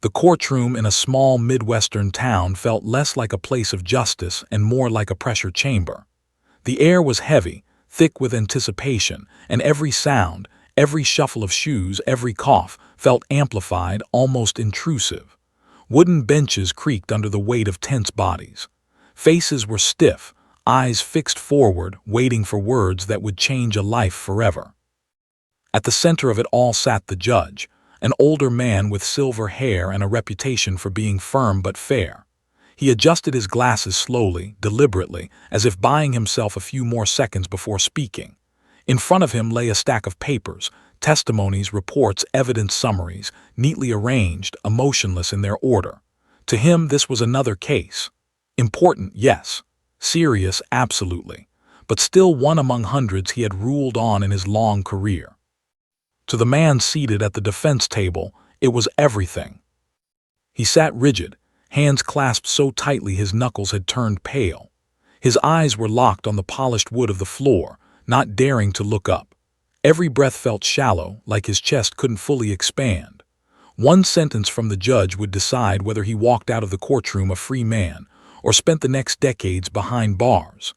The courtroom in a small Midwestern town felt less like a place of justice and more like a pressure chamber. The air was heavy, thick with anticipation, and every sound, every shuffle of shoes, every cough, felt amplified, almost intrusive. Wooden benches creaked under the weight of tense bodies. Faces were stiff, eyes fixed forward, waiting for words that would change a life forever. At the center of it all sat the judge, an older man with silver hair and a reputation for being firm but fair. He adjusted his glasses slowly, deliberately, as if buying himself a few more seconds before speaking. In front of him lay a stack of papers, testimonies, reports, evidence summaries, neatly arranged, emotionless in their order. To him, this was another case. Important, yes. Serious, absolutely. But still one among hundreds he had ruled on in his long career. To the man seated at the defense table, it was everything. He sat rigid, hands clasped so tightly his knuckles had turned pale. His eyes were locked on the polished wood of the floor, not daring to look up. Every breath felt shallow, like his chest couldn't fully expand. One sentence from the judge would decide whether he walked out of the courtroom a free man or spent the next decades behind bars.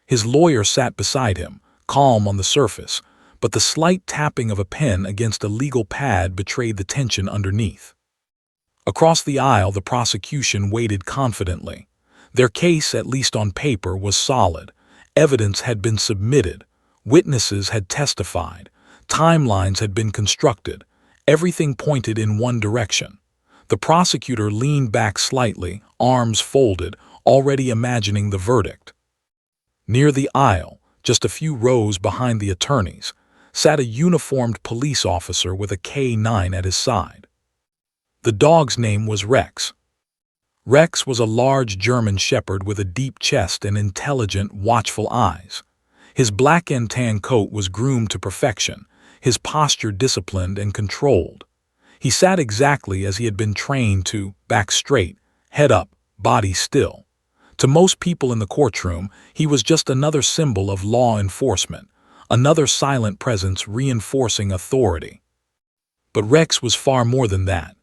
His lawyer sat beside him, calm on the surface, but the slight tapping of a pen against a legal pad betrayed the tension underneath. Across the aisle, the prosecution waited confidently. Their case, at least on paper, was solid. Evidence had been submitted. Witnesses had testified. Timelines had been constructed. Everything pointed in one direction. The prosecutor leaned back slightly, arms folded, already imagining the verdict. Near the aisle, just a few rows behind the attorneys, sat a uniformed police officer with a K9 at his side. The dog's name was Rex. Rex was a large German shepherd with a deep chest and intelligent, watchful eyes. His black and tan coat was groomed to perfection, his posture disciplined and controlled. He sat exactly as he had been trained to, back straight, head up, body still. To most people in the courtroom, he was just another symbol of law enforcement, another silent presence reinforcing authority. But Rex was far more than that.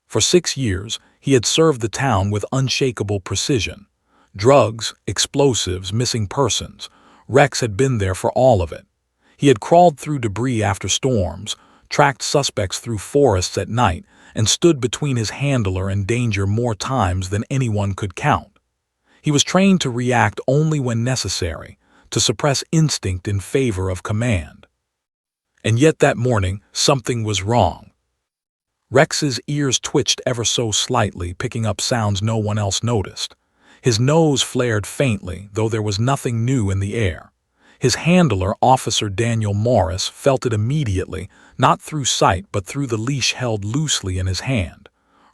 For 6 years, he had served the town with unshakable precision. Drugs, explosives, missing persons. Rex had been there for all of it. He had crawled through debris after storms, tracked suspects through forests at night, and stood between his handler and danger more times than anyone could count. He was trained to react only when necessary, to suppress instinct in favor of command. And yet that morning, something was wrong. Rex's ears twitched ever so slightly, picking up sounds no one else noticed. His nose flared faintly, though there was nothing new in the air. His handler, Officer Daniel Morris, felt it immediately, not through sight but through the leash held loosely in his hand.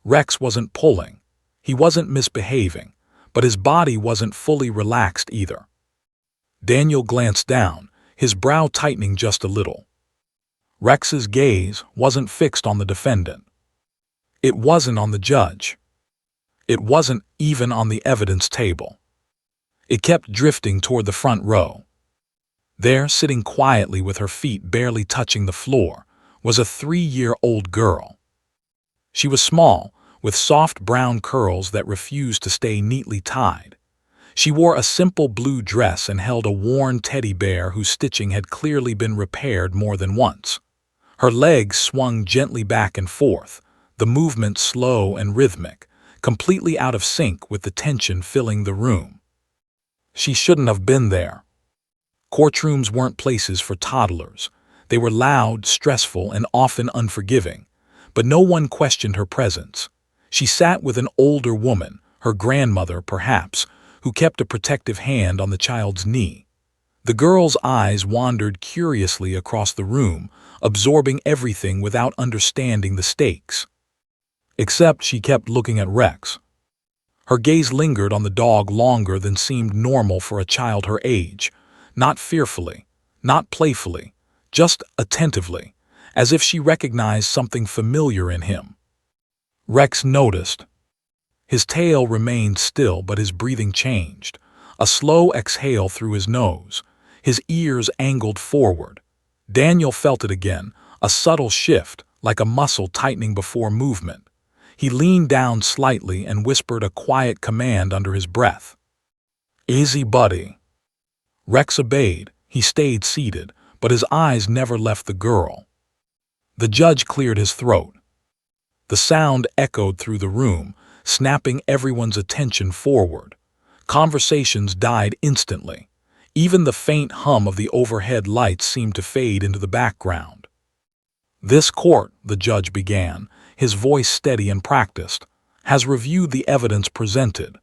Rex wasn't pulling. He wasn't misbehaving, but his body wasn't fully relaxed either. Daniel glanced down, his brow tightening just a little. Rex's gaze wasn't fixed on the defendant. It wasn't on the judge. It wasn't even on the evidence table. It kept drifting toward the front row. There, sitting quietly with her feet barely touching the floor, was a 3-year-old girl. She was small, with soft brown curls that refused to stay neatly tied. She wore a simple blue dress and held a worn teddy bear whose stitching had clearly been repaired more than once. Her legs swung gently back and forth, the movement slow and rhythmic, completely out of sync with the tension filling the room. She shouldn't have been there. Courtrooms weren't places for toddlers. They were loud, stressful, and often unforgiving. But no one questioned her presence. She sat with an older woman, her grandmother perhaps, who kept a protective hand on the child's knee. The girl's eyes wandered curiously across the room, absorbing everything without understanding the stakes. Except she kept looking at Rex. Her gaze lingered on the dog longer than seemed normal for a child her age, not fearfully, not playfully, just attentively, as if she recognized something familiar in him. Rex noticed. His tail remained still, but his breathing changed. A slow exhale through his nose, his ears angled forward. Daniel felt it again, a subtle shift, like a muscle tightening before movement. He leaned down slightly and whispered a quiet command under his breath. "Easy, buddy." Rex obeyed. He stayed seated, but his eyes never left the girl. The judge cleared his throat. The sound echoed through the room, snapping everyone's attention forward. Conversations died instantly. Even the faint hum of the overhead lights seemed to fade into the background. "This court," the judge began, his voice steady and practiced, "has reviewed the evidence presented."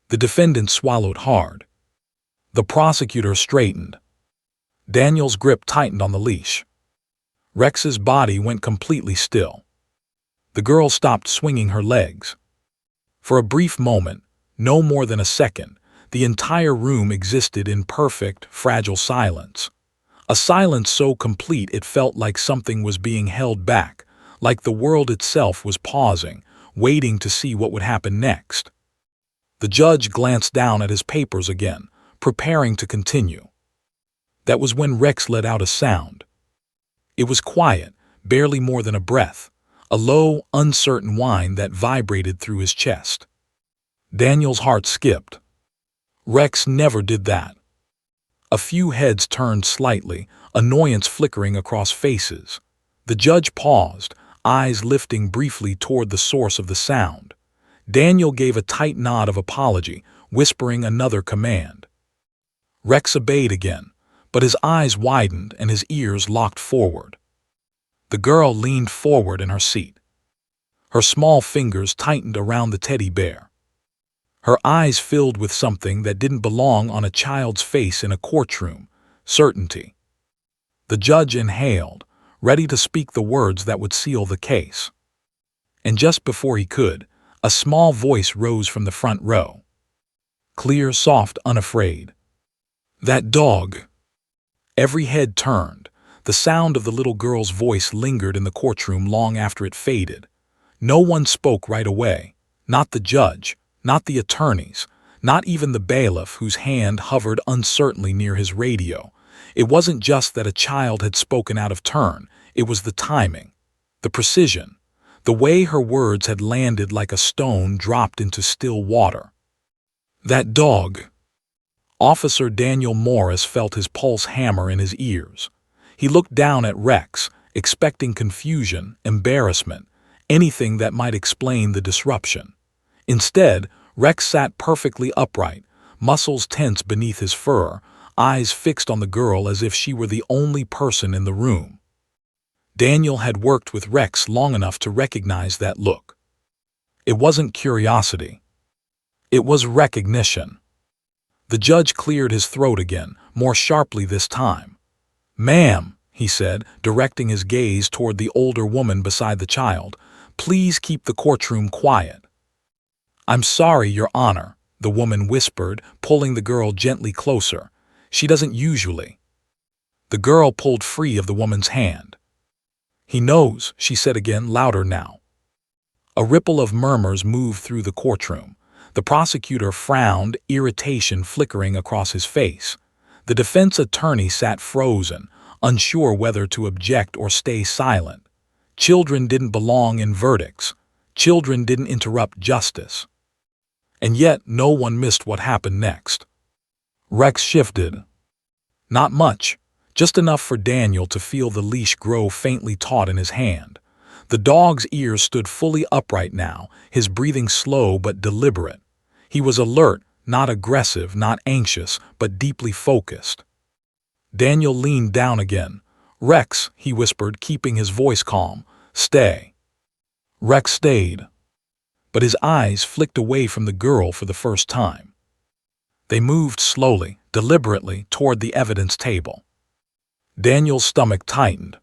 The defendant swallowed hard. The prosecutor straightened. Daniel's grip tightened on the leash. Rex's body went completely still. The girl stopped swinging her legs. For a brief moment, no more than a second, the entire room existed in perfect, fragile silence. A silence so complete it felt like something was being held back, like the world itself was pausing, waiting to see what would happen next. The judge glanced down at his papers again, preparing to continue. That was when Rex let out a sound. It was quiet, barely more than a breath, a low, uncertain whine that vibrated through his chest. Daniel's heart skipped. Rex never did that. A few heads turned slightly, annoyance flickering across faces. The judge paused, eyes lifting briefly toward the source of the sound. Daniel gave a tight nod of apology, whispering another command. Rex obeyed again, but his eyes widened and his ears locked forward. The girl leaned forward in her seat. Her small fingers tightened around the teddy bear. Her eyes filled with something that didn't belong on a child's face in a courtroom: certainty. The judge inhaled, ready to speak the words that would seal the case. And just before he could, a small voice rose from the front row. Clear, soft, unafraid. "That dog." Every head turned. The sound of the little girl's voice lingered in the courtroom long after it faded. No one spoke right away. Not the judge, not the attorneys, not even the bailiff whose hand hovered uncertainly near his radio. It wasn't just that a child had spoken out of turn, it was the timing, the precision, the way her words had landed like a stone dropped into still water. "That dog." Officer Daniel Morris felt his pulse hammer in his ears. He looked down at Rex, expecting confusion, embarrassment, anything that might explain the disruption. Instead, Rex sat perfectly upright, muscles tense beneath his fur, eyes fixed on the girl as if she were the only person in the room. Daniel had worked with Rex long enough to recognize that look. It wasn't curiosity. It was recognition. The judge cleared his throat again, more sharply this time. "Ma'am," he said, directing his gaze toward the older woman beside the child, "please keep the courtroom quiet." "I'm sorry, Your Honor," the woman whispered, pulling the girl gently closer. "She doesn't usually." The girl pulled free of the woman's hand. "He knows," she said again, louder now. A ripple of murmurs moved through the courtroom. The prosecutor frowned, irritation flickering across his face. The defense attorney sat frozen, unsure whether to object or stay silent. Children didn't belong in verdicts. Children didn't interrupt justice. And yet no one missed what happened next. Rex shifted. Not much, just enough for Daniel to feel the leash grow faintly taut in his hand. The dog's ears stood fully upright now, his breathing slow but deliberate. He was alert, not aggressive, not anxious, but deeply focused. Daniel leaned down again. "Rex," he whispered, keeping his voice calm, "stay." Rex stayed. But his eyes flicked away from the girl for the first time. They moved slowly, deliberately, toward the evidence table. Daniel's stomach tightened.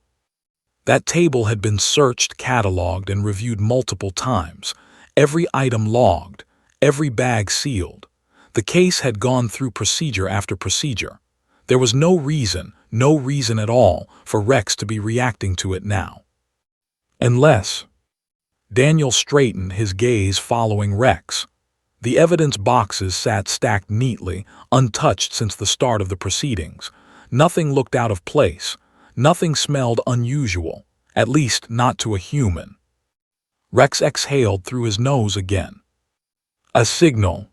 That table had been searched, cataloged, and reviewed multiple times, every item logged, every bag sealed. The case had gone through procedure after procedure. There was no reason at all, for Rex to be reacting to it now. Unless... Daniel straightened, his gaze following Rex. The evidence boxes sat stacked neatly, untouched since the start of the proceedings. Nothing looked out of place. Nothing smelled unusual, at least not to a human. Rex exhaled through his nose again. A signal.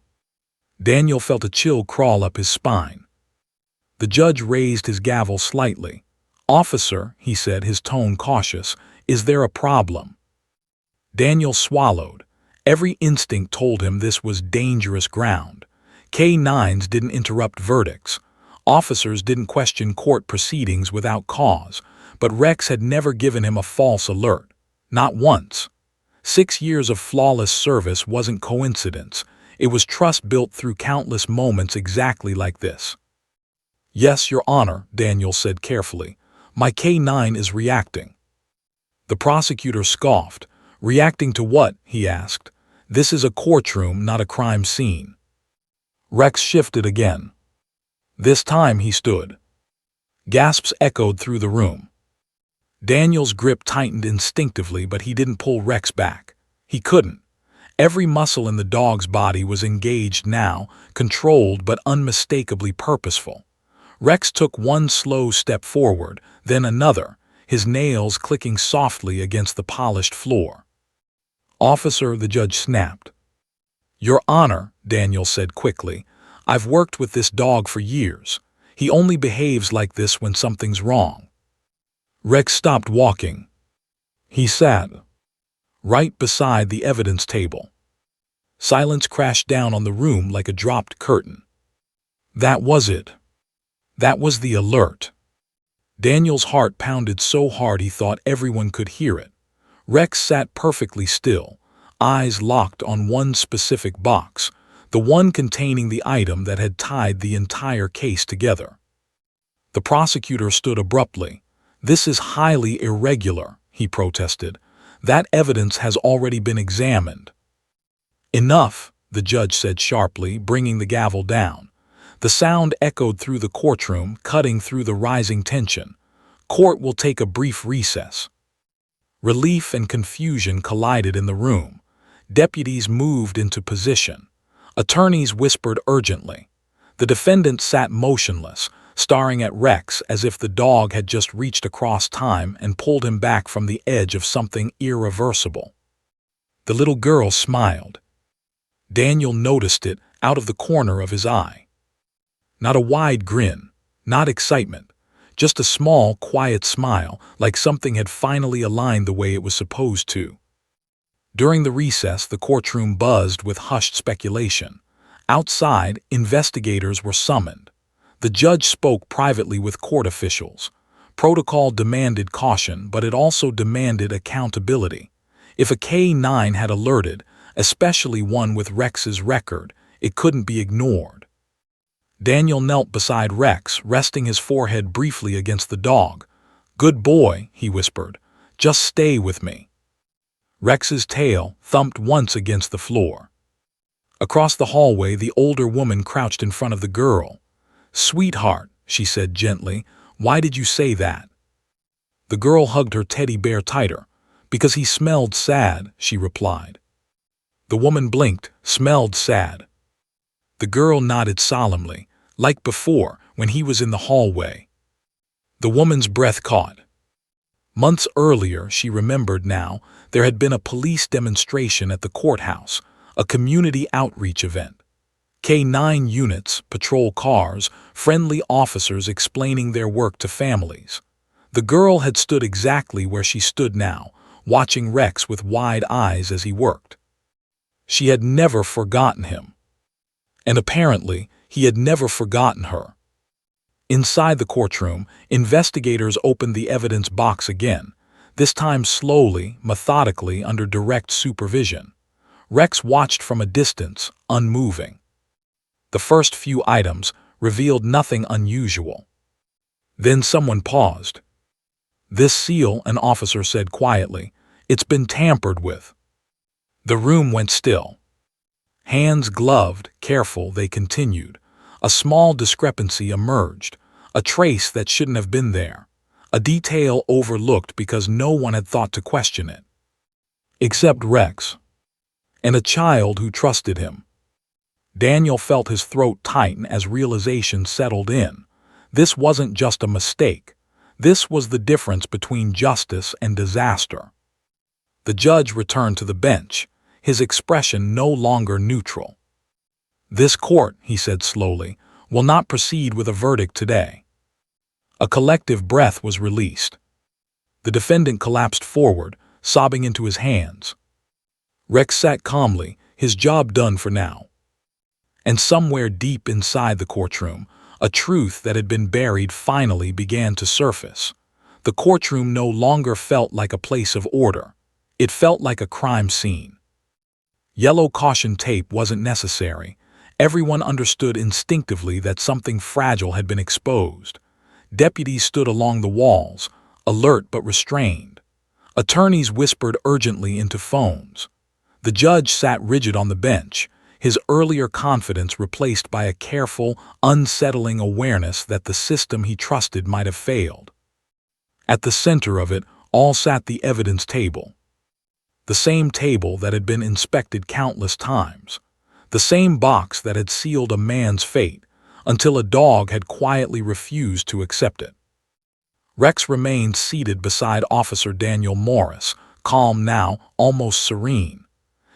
Daniel felt a chill crawl up his spine. The judge raised his gavel slightly. "Officer," he said, his tone cautious, "is there a problem?" Daniel swallowed. Every instinct told him this was dangerous ground. K-9s didn't interrupt verdicts. Officers didn't question court proceedings without cause, but Rex had never given him a false alert. Not once. 6 years of flawless service wasn't coincidence. It was trust built through countless moments exactly like this. "Yes, Your Honor," Daniel said carefully. "My K-9 is reacting." The prosecutor scoffed. "Reacting to what?" he asked. "This is a courtroom, not a crime scene." Rex shifted again. This time he stood. Gasps echoed through the room. Daniel's grip tightened instinctively, but he didn't pull Rex back. He couldn't. Every muscle in the dog's body was engaged now, controlled but unmistakably purposeful. Rex took one slow step forward, then another, his nails clicking softly against the polished floor. "Officer," the judge snapped. "Your Honor," Daniel said quickly, "I've worked with this dog for years. He only behaves like this when something's wrong." Rex stopped walking. He sat right beside the evidence table. Silence crashed down on the room like a dropped curtain. That was it. That was the alert. Daniel's heart pounded so hard he thought everyone could hear it. Rex sat perfectly still, eyes locked on one specific box, the one containing the item that had tied the entire case together. The prosecutor stood abruptly. "This is highly irregular," he protested. "That evidence has already been examined." "Enough," the judge said sharply, bringing the gavel down. The sound echoed through the courtroom, cutting through the rising tension. "Court will take a brief recess." Relief and confusion collided in the room. Deputies moved into position. Attorneys whispered urgently. The defendant sat motionless, staring at Rex as if the dog had just reached across time and pulled him back from the edge of something irreversible. The little girl smiled. Daniel noticed it out of the corner of his eye. Not a wide grin, not excitement, just a small, quiet smile, like something had finally aligned the way it was supposed to. During the recess, the courtroom buzzed with hushed speculation. Outside, investigators were summoned. The judge spoke privately with court officials. Protocol demanded caution, but it also demanded accountability. If a K-9 had alerted, especially one with Rex's record, it couldn't be ignored. Daniel knelt beside Rex, resting his forehead briefly against the dog. "Good boy," he whispered. "Just stay with me." Rex's tail thumped once against the floor. Across the hallway, the older woman crouched in front of the girl. "Sweetheart," she said gently, "why did you say that?" The girl hugged her teddy bear tighter. "Because he smelled sad," she replied. The woman blinked. "Smelled sad." The girl nodded solemnly, like before, when he was in the hallway. The woman's breath caught. Months earlier, she remembered now, there had been a police demonstration at the courthouse, a community outreach event. K-9 units, patrol cars, friendly officers explaining their work to families. The girl had stood exactly where she stood now, watching Rex with wide eyes as he worked. She had never forgotten him. And apparently, he had never forgotten her. Inside the courtroom, investigators opened the evidence box again, this time slowly, methodically, under direct supervision. Rex watched from a distance, unmoving. The first few items revealed nothing unusual. Then someone paused. "This seal," an officer said quietly, "it's been tampered with." The room went still. Hands gloved, careful, they continued. A small discrepancy emerged, a trace that shouldn't have been there, a detail overlooked because no one had thought to question it. Except Rex. And a child who trusted him. Daniel felt his throat tighten as realization settled in. This wasn't just a mistake. This was the difference between justice and disaster. The judge returned to the bench, his expression no longer neutral. "This court," he said slowly, "will not proceed with a verdict today." A collective breath was released. The defendant collapsed forward, sobbing into his hands. Rex sat calmly, his job done for now. And somewhere deep inside the courtroom, a truth that had been buried finally began to surface. The courtroom no longer felt like a place of order. It felt like a crime scene. Yellow caution tape wasn't necessary. Everyone understood instinctively that something fragile had been exposed. Deputies stood along the walls, alert but restrained. Attorneys whispered urgently into phones. The judge sat rigid on the bench, his earlier confidence replaced by a careful, unsettling awareness that the system he trusted might have failed. At the center of it all sat the evidence table. The same table that had been inspected countless times. The same box that had sealed a man's fate, until a dog had quietly refused to accept it. Rex remained seated beside Officer Daniel Morris, calm now, almost serene.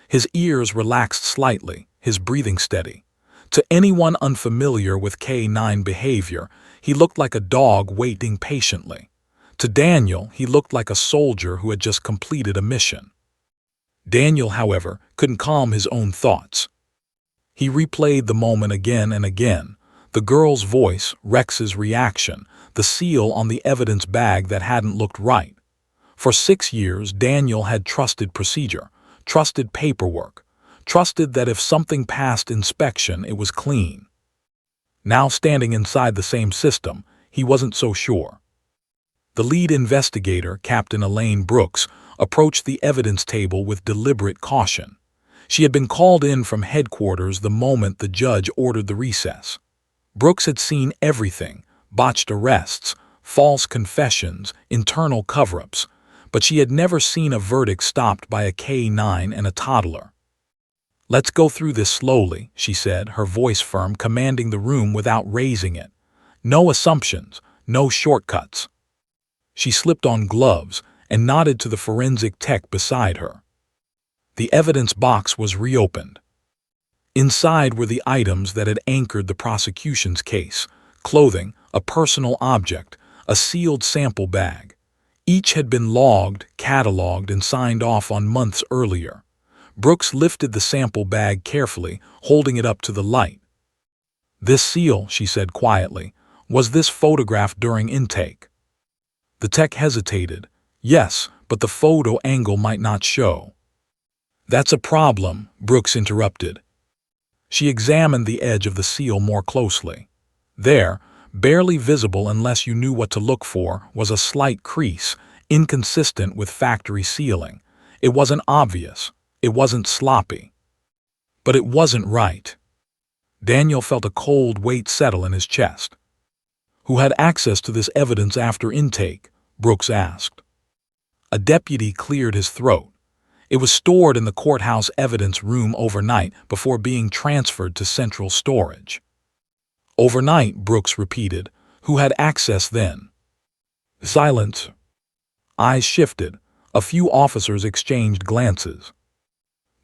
His ears relaxed slightly, his breathing steady. To anyone unfamiliar with K-9 behavior, he looked like a dog waiting patiently. To Daniel, he looked like a soldier who had just completed a mission. Daniel, however, couldn't calm his own thoughts. He replayed the moment again and again. The girl's voice, Rex's reaction, the seal on the evidence bag that hadn't looked right. For 6 years, Daniel had trusted procedure, trusted paperwork, trusted that if something passed inspection, it was clean. Now standing inside the same system, he wasn't so sure. The lead investigator, Captain Elaine Brooks, approached the evidence table with deliberate caution. She had been called in from headquarters the moment the judge ordered the recess. Brooks had seen everything: botched arrests, false confessions, internal cover-ups, but she had never seen a verdict stopped by a K-9 and a toddler. "Let's go through this slowly," she said, her voice firm, commanding the room without raising it. "No assumptions, no shortcuts." She slipped on gloves and nodded to the forensic tech beside her. The evidence box was reopened. Inside were the items that had anchored the prosecution's case: clothing, a personal object, a sealed sample bag. Each had been logged, cataloged, and signed off on months earlier. Brooks lifted the sample bag carefully, holding it up to the light. "This seal," she said quietly, "was this photographed during intake?" The tech hesitated. "Yes, but the photo angle might not show." "That's a problem," Brooks interrupted. She examined the edge of the seal more closely. There, barely visible unless you knew what to look for, was a slight crease, inconsistent with factory sealing. It wasn't obvious. It wasn't sloppy. But it wasn't right. Daniel felt a cold weight settle in his chest. "Who had access to this evidence after intake?" Brooks asked. A deputy cleared his throat. It was stored in the courthouse evidence room overnight before being transferred to central storage. "Overnight," Brooks repeated. "Who had access then?" Silence. Eyes shifted. A few officers exchanged glances.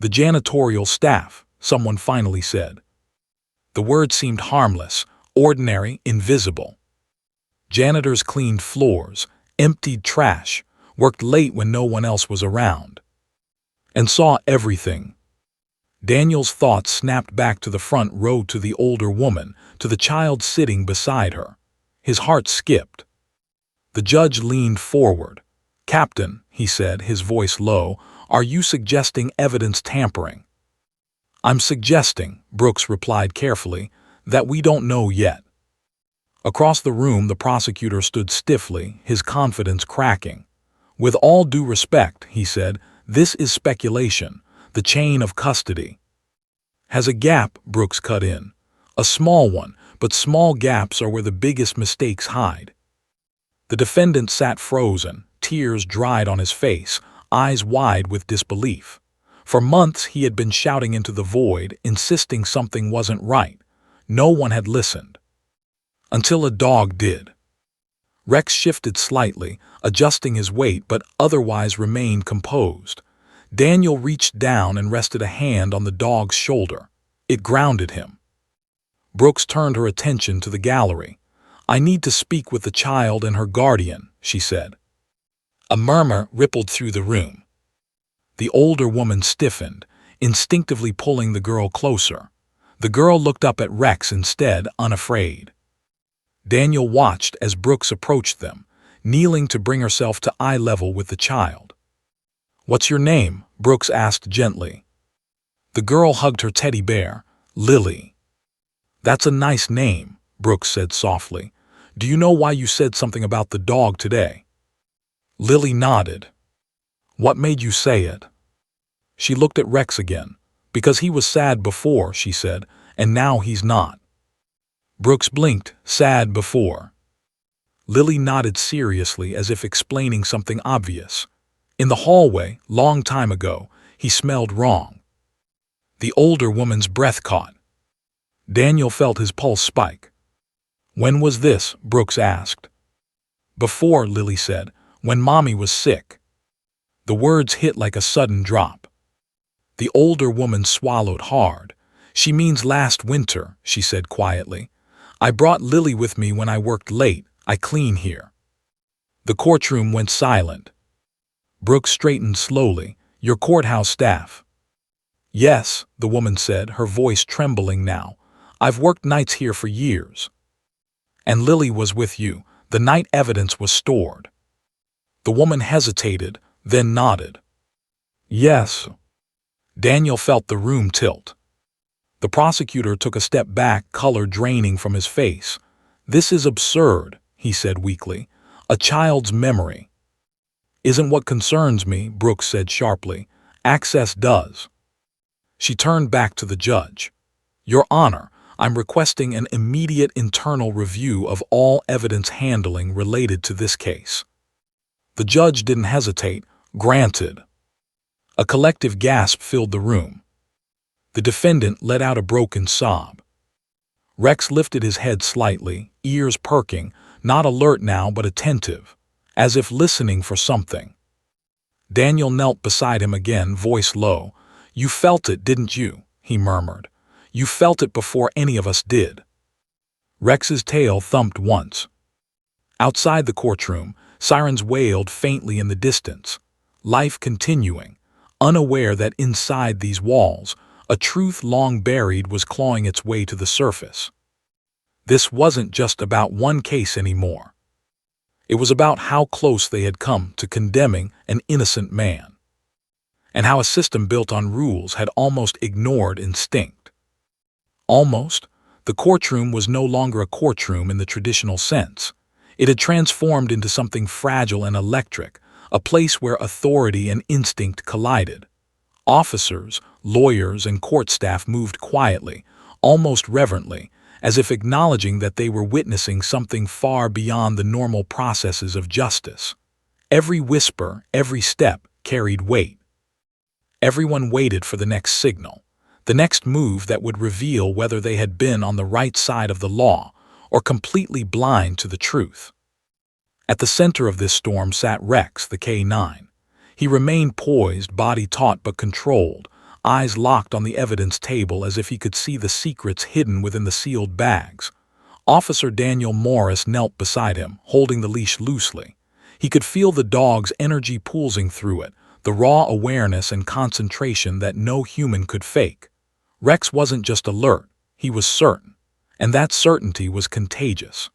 "The janitorial staff," someone finally said. The word seemed harmless, ordinary, invisible. Janitors cleaned floors, emptied trash, worked late when no one else was around, and saw everything. Daniel's thoughts snapped back to the front row, to the older woman, to the child sitting beside her. His heart skipped. The judge leaned forward. "Captain," he said, his voice low, "are you suggesting evidence tampering?" "I'm suggesting," Brooks replied carefully, "that we don't know yet." Across the room, the prosecutor stood stiffly, his confidence cracking. "With all due respect," he said, "this is speculation, the chain of custody." "Has a gap," Brooks cut in. "A small one, but small gaps are where the biggest mistakes hide." The defendant sat frozen, tears dried on his face, eyes wide with disbelief. For months he had been shouting into the void, insisting something wasn't right. No one had listened. Until a dog did. Rex shifted slightly, adjusting his weight, but otherwise remained composed. Daniel reached down and rested a hand on the dog's shoulder. It grounded him. Brooks turned her attention to the gallery. "I need to speak with the child and her guardian," she said. A murmur rippled through the room. The older woman stiffened, instinctively pulling the girl closer. The girl looked up at Rex instead, unafraid. Daniel watched as Brooks approached them, kneeling to bring herself to eye level with the child. "What's your name?" Brooks asked gently. The girl hugged her teddy bear, Lily. "That's a nice name," Brooks said softly. "Do you know why you said something about the dog today?" Lily nodded. "What made you say it?" She looked at Rex again. "Because he was sad before," she said, "and now he's not." Brooks blinked. "Sad before." Lily nodded seriously as if explaining something obvious. "In the hallway, long time ago, he smelled wrong." The older woman's breath caught. Daniel felt his pulse spike. "When was this?" Brooks asked. "Before," Lily said, "when Mommy was sick." The words hit like a sudden drop. The older woman swallowed hard. "She means last winter," she said quietly. "I brought Lily with me when I worked late. I clean here." The courtroom went silent. Brooks straightened slowly. "Your courthouse staff?" "Yes," the woman said, her voice trembling now. "I've worked nights here for years." "And Lily was with you. The night evidence was stored." The woman hesitated, then nodded. "Yes." Daniel felt the room tilt. The prosecutor took a step back, color draining from his face. "This is absurd," he said weakly. "A child's memory." "Isn't what concerns me," Brooks said sharply. "Access does." She turned back to the judge. "Your Honor, I'm requesting an immediate internal review of all evidence handling related to this case." The judge didn't hesitate. "Granted." A collective gasp filled the room. The defendant let out a broken sob. Rex lifted his head slightly, ears perking, not alert now but attentive, as if listening for something. Daniel knelt beside him again, voice low. "You felt it, didn't you?" he murmured. "You felt it before any of us did." Rex's tail thumped once. Outside the courtroom, sirens wailed faintly in the distance. Life continuing, unaware that inside these walls, a truth long buried was clawing its way to the surface. This wasn't just about one case anymore. It was about how close they had come to condemning an innocent man, and how a system built on rules had almost ignored instinct. Almost. The courtroom was no longer a courtroom in the traditional sense. It had transformed into something fragile and electric, a place where authority and instinct collided. Officers, lawyers, and court staff moved quietly, almost reverently, as if acknowledging that they were witnessing something far beyond the normal processes of justice. Every whisper, every step, carried weight. Everyone waited for the next signal, the next move that would reveal whether they had been on the right side of the law or completely blind to the truth. At the center of this storm sat Rex, the K9. He remained poised, body taut but controlled, eyes locked on the evidence table as if he could see the secrets hidden within the sealed bags. Officer Daniel Morris knelt beside him, holding the leash loosely. He could feel the dog's energy pulsing through it, the raw awareness and concentration that no human could fake. Rex wasn't just alert, he was certain, and that certainty was contagious.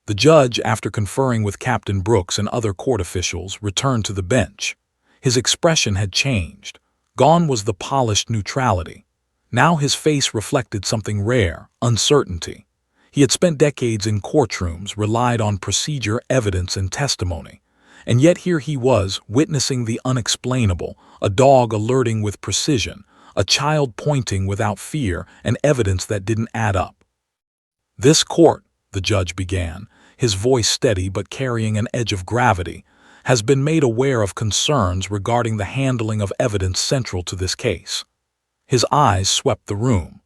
The judge, after conferring with Captain Brooks and other court officials, returned to the bench. His expression had changed. Gone was the polished neutrality. Now his face reflected something rare, uncertainty. He had spent decades in courtrooms, relied on procedure, evidence, and testimony. And yet here he was, witnessing the unexplainable, a dog alerting with precision, a child pointing without fear, and evidence that didn't add up. "This court," the judge began, his voice steady but carrying an edge of gravity, "has been made aware of concerns regarding the handling of evidence central to this case." His eyes swept the room.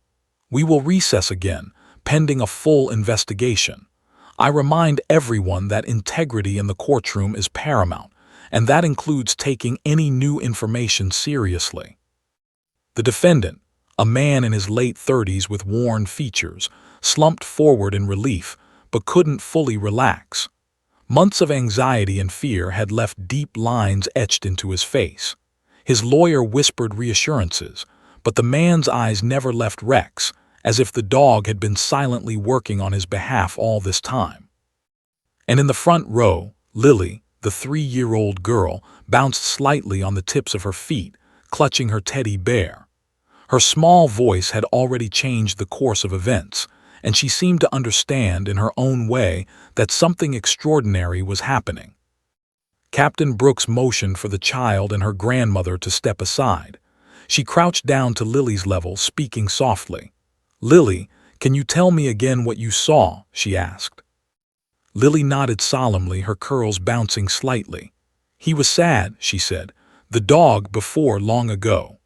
"We will recess again, pending a full investigation. I remind everyone that integrity in the courtroom is paramount, and that includes taking any new information seriously. The defendant, a man in his late 30s with worn features, slumped forward in relief but couldn't fully relax. Months of anxiety and fear had left deep lines etched into his face. His lawyer whispered reassurances, but the man's eyes never left Rex, as if the dog had been silently working on his behalf all this time. And in the front row, Lily, the 3-year-old girl, bounced slightly on the tips of her feet, clutching her teddy bear. Her small voice had already changed the course of events, and she seemed to understand in her own way that something extraordinary was happening. Captain Brooks motioned for the child and her grandmother to step aside. She crouched down to Lily's level, speaking softly. "Lily, can you tell me again what you saw?" she asked. Lily nodded solemnly, her curls bouncing slightly. "He was sad," she said. "The dog before long ago."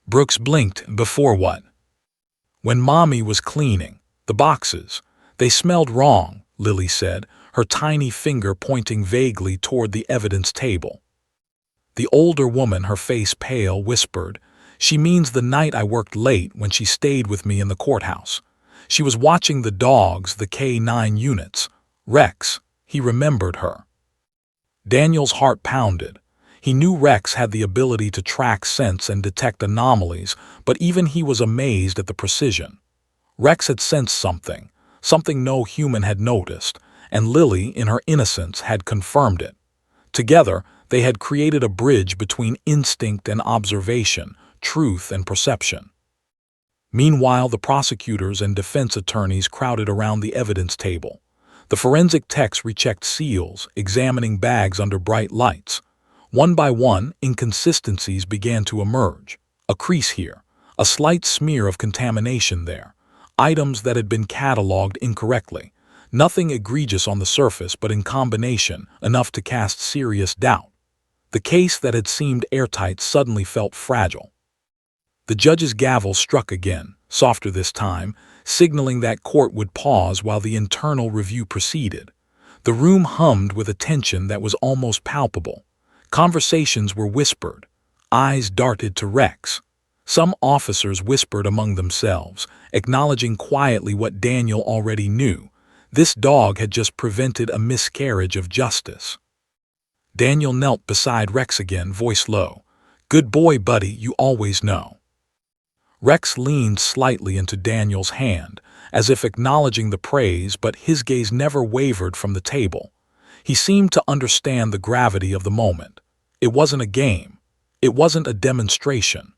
Brooks blinked. "Before what?" "When Mommy was cleaning the boxes. They smelled wrong," Lily said, her tiny finger pointing vaguely toward the evidence table. The older woman, her face pale, whispered, "She means the night I worked late when she stayed with me in the courthouse. She was watching the dogs, the K9 units. Rex, he remembered her." Daniel's heart pounded. He knew Rex had the ability to track scents and detect anomalies, but even he was amazed at the precision. Rex had sensed something no human had noticed, and Lily, in her innocence, had confirmed it. Together, they had created a bridge between instinct and observation, truth and perception. Meanwhile, the prosecutors and defense attorneys crowded around the evidence table. The forensic techs rechecked seals, examining bags under bright lights. One by one, inconsistencies began to emerge. A crease here, a slight smear of contamination there, items that had been catalogued incorrectly. Nothing egregious on the surface, but in combination, enough to cast serious doubt. The case that had seemed airtight suddenly felt fragile. The judge's gavel struck again, softer this time, signaling that court would pause while the internal review proceeded. The room hummed with a tension that was almost palpable. Conversations were whispered. Eyes darted to Rex. Some officers whispered among themselves, acknowledging quietly what Daniel already knew. This dog had just prevented a miscarriage of justice. Daniel knelt beside Rex again, voice low. "Good boy, buddy, you always know." Rex leaned slightly into Daniel's hand, as if acknowledging the praise, but his gaze never wavered from the table. He seemed to understand the gravity of the moment. It wasn't a game. It wasn't a demonstration.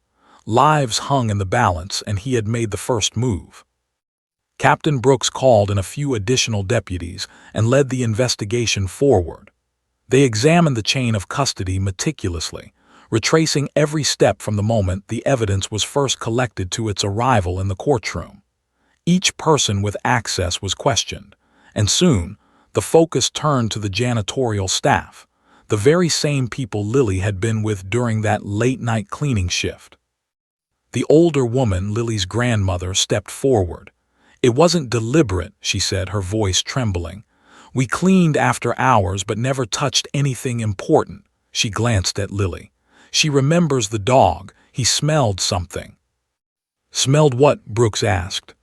Lives hung in the balance, and he had made the first move. Captain Brooks called in a few additional deputies and led the investigation forward. They examined the chain of custody meticulously, retracing every step from the moment the evidence was first collected to its arrival in the courtroom. Each person with access was questioned, and soon the focus turned to the janitorial staff, the very same people Lily had been with during that late-night cleaning shift. The older woman, Lily's grandmother, stepped forward. "It wasn't deliberate," she said, her voice trembling. "We cleaned after hours but never touched anything important." She glanced at Lily. "She remembers the dog. He smelled something." "Smelled what?" Brooks asked.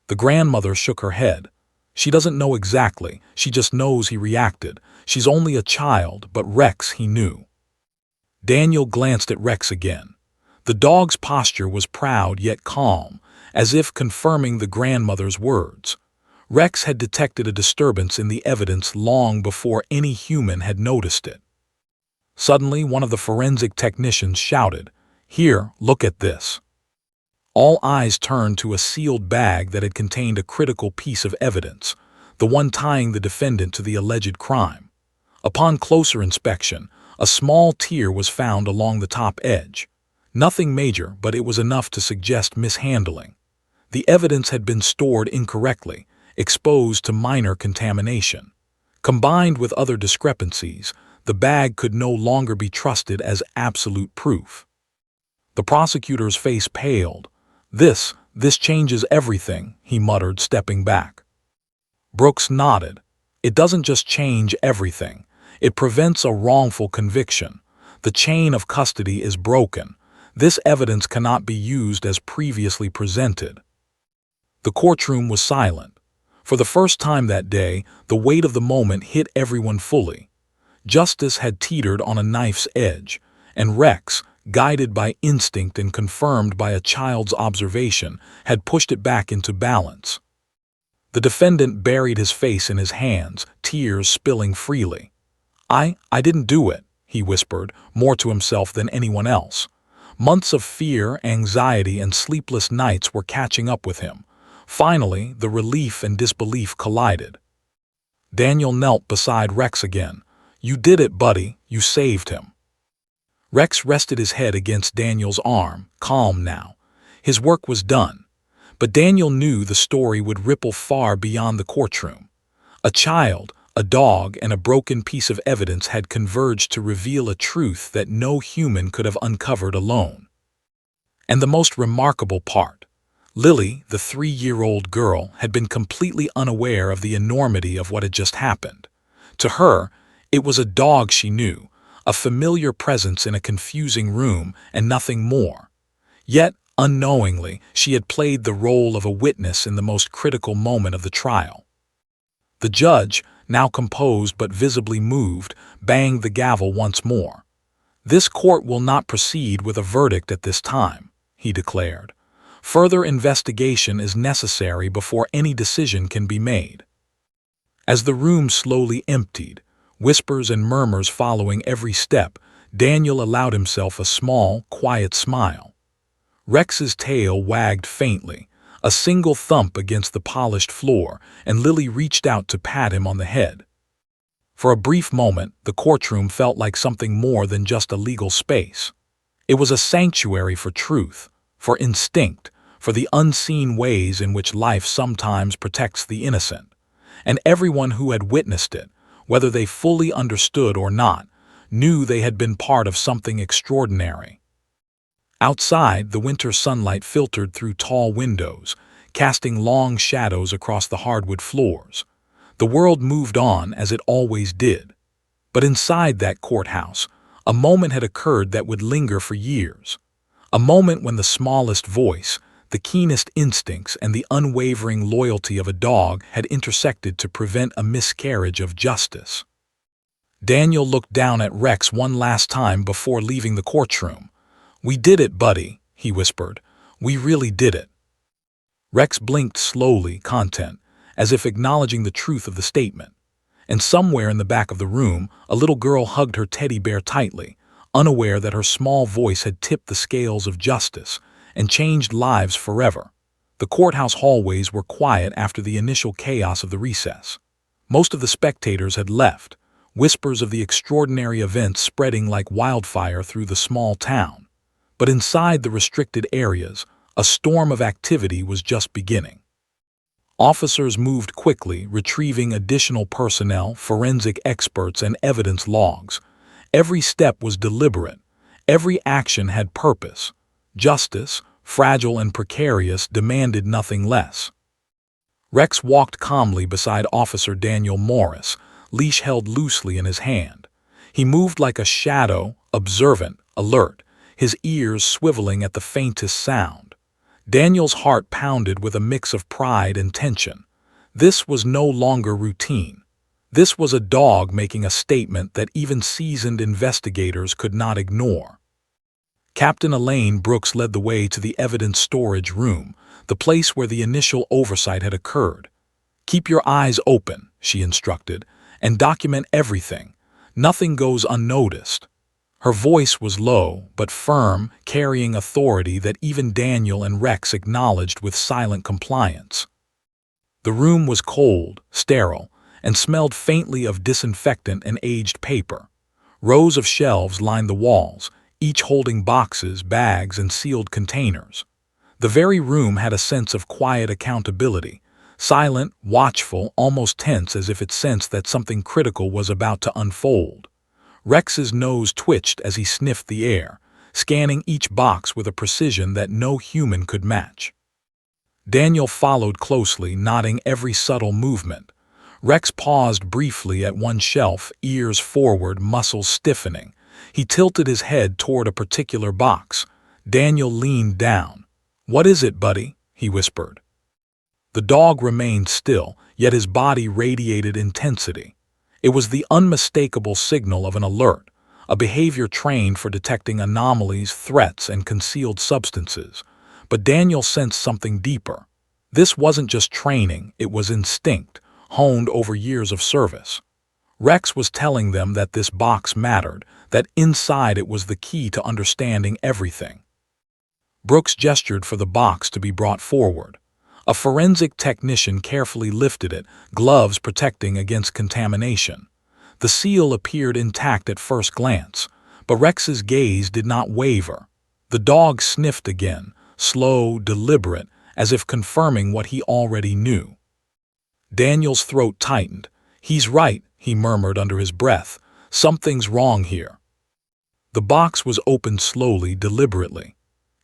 The grandmother shook her head. "She doesn't know exactly. She just knows he reacted. She's only a child, but Rex, he knew." Daniel glanced at Rex again. The dog's posture was proud yet calm, as if confirming the grandmother's words. Rex had detected a disturbance in the evidence long before any human had noticed it. Suddenly, one of the forensic technicians shouted, "Here, look at this." All eyes turned to a sealed bag that had contained a critical piece of evidence, the one tying the defendant to the alleged crime. Upon closer inspection, a small tear was found along the top edge. Nothing major, but it was enough to suggest mishandling. The evidence had been stored incorrectly, exposed to minor contamination. Combined with other discrepancies, the bag could no longer be trusted as absolute proof. The prosecutor's face paled. This changes everything," he muttered, stepping back. Brooks nodded. "It doesn't just change everything. It prevents a wrongful conviction. The chain of custody is broken. This evidence cannot be used as previously presented. The courtroom was silent. For the first time that day, the weight of the moment hit everyone fully. Justice had teetered on a knife's edge, and Rex, guided by instinct and confirmed by a child's observation, had pushed it back into balance. The defendant buried his face in his hands, tears spilling freely. I didn't do it," he whispered, more to himself than anyone else. Months of fear, anxiety, and sleepless nights were catching up with him. Finally, the relief and disbelief collided. Daniel knelt beside Rex again. "You did it, buddy. You saved him." Rex rested his head against Daniel's arm, calm now. His work was done. But Daniel knew the story would ripple far beyond the courtroom. A child, a dog, and a broken piece of evidence had converged to reveal a truth that no human could have uncovered alone. And the most remarkable part, Lily, the 3-year-old girl, had been completely unaware of the enormity of what had just happened. To her, it was a dog she knew, a familiar presence in a confusing room, and nothing more. Yet, unknowingly, she had played the role of a witness in the most critical moment of the trial. The judge, now composed but visibly moved, banged the gavel once more. "This court will not proceed with a verdict at this time," he declared. "Further investigation is necessary before any decision can be made." As the room slowly emptied, whispers and murmurs following every step, Daniel allowed himself a small, quiet smile. Rex's tail wagged faintly, a single thump against the polished floor, and Lily reached out to pat him on the head. For a brief moment, the courtroom felt like something more than just a legal space. It was a sanctuary for truth, for instinct, for the unseen ways in which life sometimes protects the innocent. And everyone who had witnessed it, whether they fully understood or not, knew they had been part of something extraordinary. Outside, the winter sunlight filtered through tall windows, casting long shadows across the hardwood floors. The world moved on as it always did. But inside that courthouse, a moment had occurred that would linger for years. A moment when the smallest voice, the keenest instincts, and the unwavering loyalty of a dog had intersected to prevent a miscarriage of justice. Daniel looked down at Rex one last time before leaving the courtroom. "We did it, buddy," he whispered. "We really did it." Rex blinked slowly, content, as if acknowledging the truth of the statement. And somewhere in the back of the room, a little girl hugged her teddy bear tightly, unaware that her small voice had tipped the scales of justice and changed lives forever. The courthouse hallways were quiet after the initial chaos of the recess. Most of the spectators had left, whispers of the extraordinary events spreading like wildfire through the small town. But inside the restricted areas, a storm of activity was just beginning. Officers moved quickly, retrieving additional personnel, forensic experts, and evidence logs. Every step was deliberate. Every action had purpose. Justice, fragile and precarious, demanded nothing less. Rex walked calmly beside Officer Daniel Morris, leash held loosely in his hand. He moved like a shadow, observant, alert, his ears swiveling at the faintest sound. Daniel's heart pounded with a mix of pride and tension. This was no longer routine. This was a dog making a statement that even seasoned investigators could not ignore. Captain Elaine Brooks led the way to the evidence storage room, the place where the initial oversight had occurred. "Keep your eyes open," she instructed, "and document everything. Nothing goes unnoticed." Her voice was low, but firm, carrying authority that even Daniel and Rex acknowledged with silent compliance. The room was cold, sterile, and smelled faintly of disinfectant and aged paper. Rows of shelves lined the walls, each holding boxes, bags, and sealed containers. The very room had a sense of quiet accountability, silent, watchful, almost tense, as if it sensed that something critical was about to unfold. Rex's nose twitched as he sniffed the air, scanning each box with a precision that no human could match. Daniel followed closely, noting every subtle movement. Rex paused briefly at one shelf, ears forward, muscles stiffening. He tilted his head toward a particular box. Daniel leaned down. "What is it, buddy?" he whispered. The dog remained still, yet his body radiated intensity. It was the unmistakable signal of an alert, a behavior trained for detecting anomalies, threats, and concealed substances. But Daniel sensed something deeper. This wasn't just training, it was instinct, honed over years of service. Rex was telling them that this box mattered, that inside it was the key to understanding everything. Brooks gestured for the box to be brought forward. A forensic technician carefully lifted it, gloves protecting against contamination. The seal appeared intact at first glance, but Rex's gaze did not waver. The dog sniffed again, slow, deliberate, as if confirming what he already knew. Daniel's throat tightened. "He's right," he murmured under his breath. "Something's wrong here." The box was opened slowly, deliberately.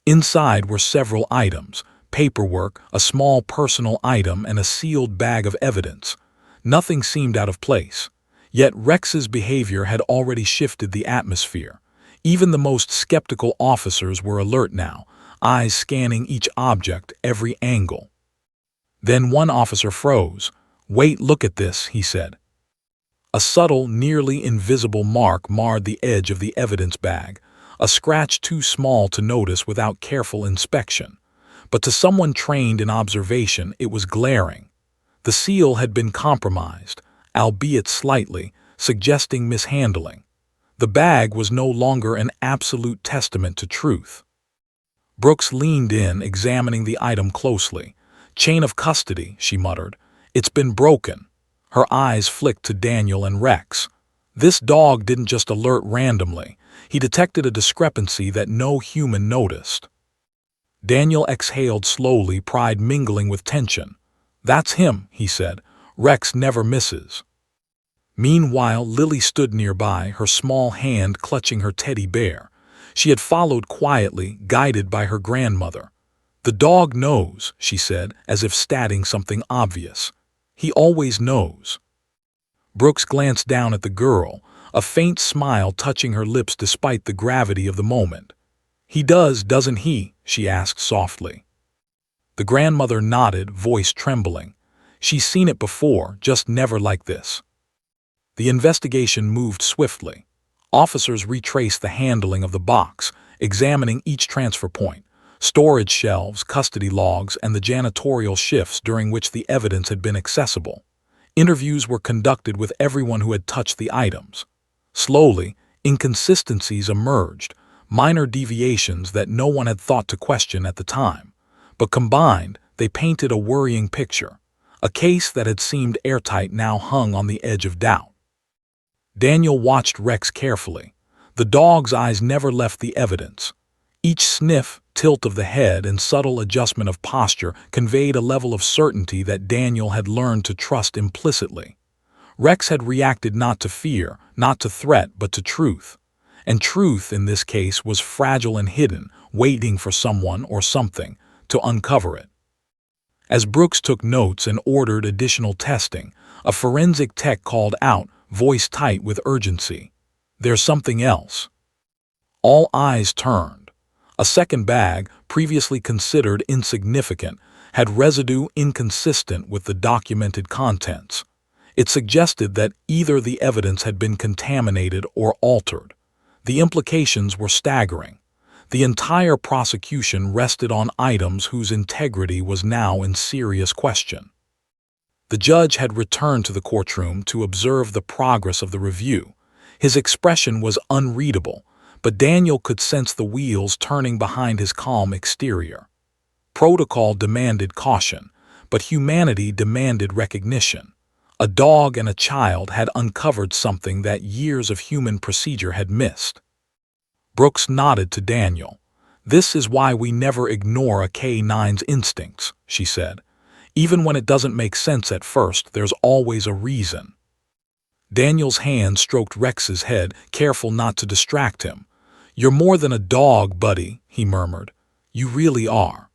Inside were several items: paperwork, a small personal item, and a sealed bag of evidence. Nothing seemed out of place. Yet Rex's behavior had already shifted the atmosphere. Even the most skeptical officers were alert now, eyes scanning each object, every angle. Then one officer froze. "Wait, look at this," he said. A subtle, nearly invisible mark marred the edge of the evidence bag, a scratch too small to notice without careful inspection. But to someone trained in observation, it was glaring. The seal had been compromised, albeit slightly, suggesting mishandling. The bag was no longer an absolute testament to truth. Brooks leaned in, examining the item closely. "Chain of custody," she muttered. "It's been broken." Her eyes flicked to Daniel and Rex. This dog didn't just alert randomly. He detected a discrepancy that no human noticed. Daniel exhaled slowly, pride mingling with tension. "That's him," he said. "Rex never misses." Meanwhile, Lily stood nearby, her small hand clutching her teddy bear. She had followed quietly, guided by her grandmother. "The dog knows," she said, as if stating something obvious. "He always knows." Brooks glanced down at the girl, a faint smile touching her lips despite the gravity of the moment. "He does, doesn't he?" she asked softly. The grandmother nodded, voice trembling. She's seen it before, just never like this. The investigation moved swiftly. Officers retraced the handling of the box, examining each transfer point, storage shelves, custody logs, and the janitorial shifts during which the evidence had been accessible. Interviews were conducted with everyone who had touched the items. Slowly, inconsistencies emerged, minor deviations that no one had thought to question at the time. But combined, they painted a worrying picture. A case that had seemed airtight now hung on the edge of doubt. Daniel watched Rex carefully. The dog's eyes never left the evidence. Each sniff, tilt of the head, and subtle adjustment of posture conveyed a level of certainty that Daniel had learned to trust implicitly. Rex had reacted not to fear, not to threat, but to truth. And truth, in this case, was fragile and hidden, waiting for someone or something to uncover it. As Brooks took notes and ordered additional testing, a forensic tech called out, voice tight with urgency. "There's something else." All eyes turned. A second bag, previously considered insignificant, had residue inconsistent with the documented contents. It suggested that either the evidence had been contaminated or altered. The implications were staggering. The entire prosecution rested on items whose integrity was now in serious question. The judge had returned to the courtroom to observe the progress of the review. His expression was unreadable, but Daniel could sense the wheels turning behind his calm exterior. Protocol demanded caution, but humanity demanded recognition. A dog and a child had uncovered something that years of human procedure had missed. Brooks nodded to Daniel. "This is why we never ignore a K9's instincts," she said. "Even when it doesn't make sense at first, there's always a reason." Daniel's hand stroked Rex's head, careful not to distract him. "You're more than a dog, buddy," he murmured. "You really are."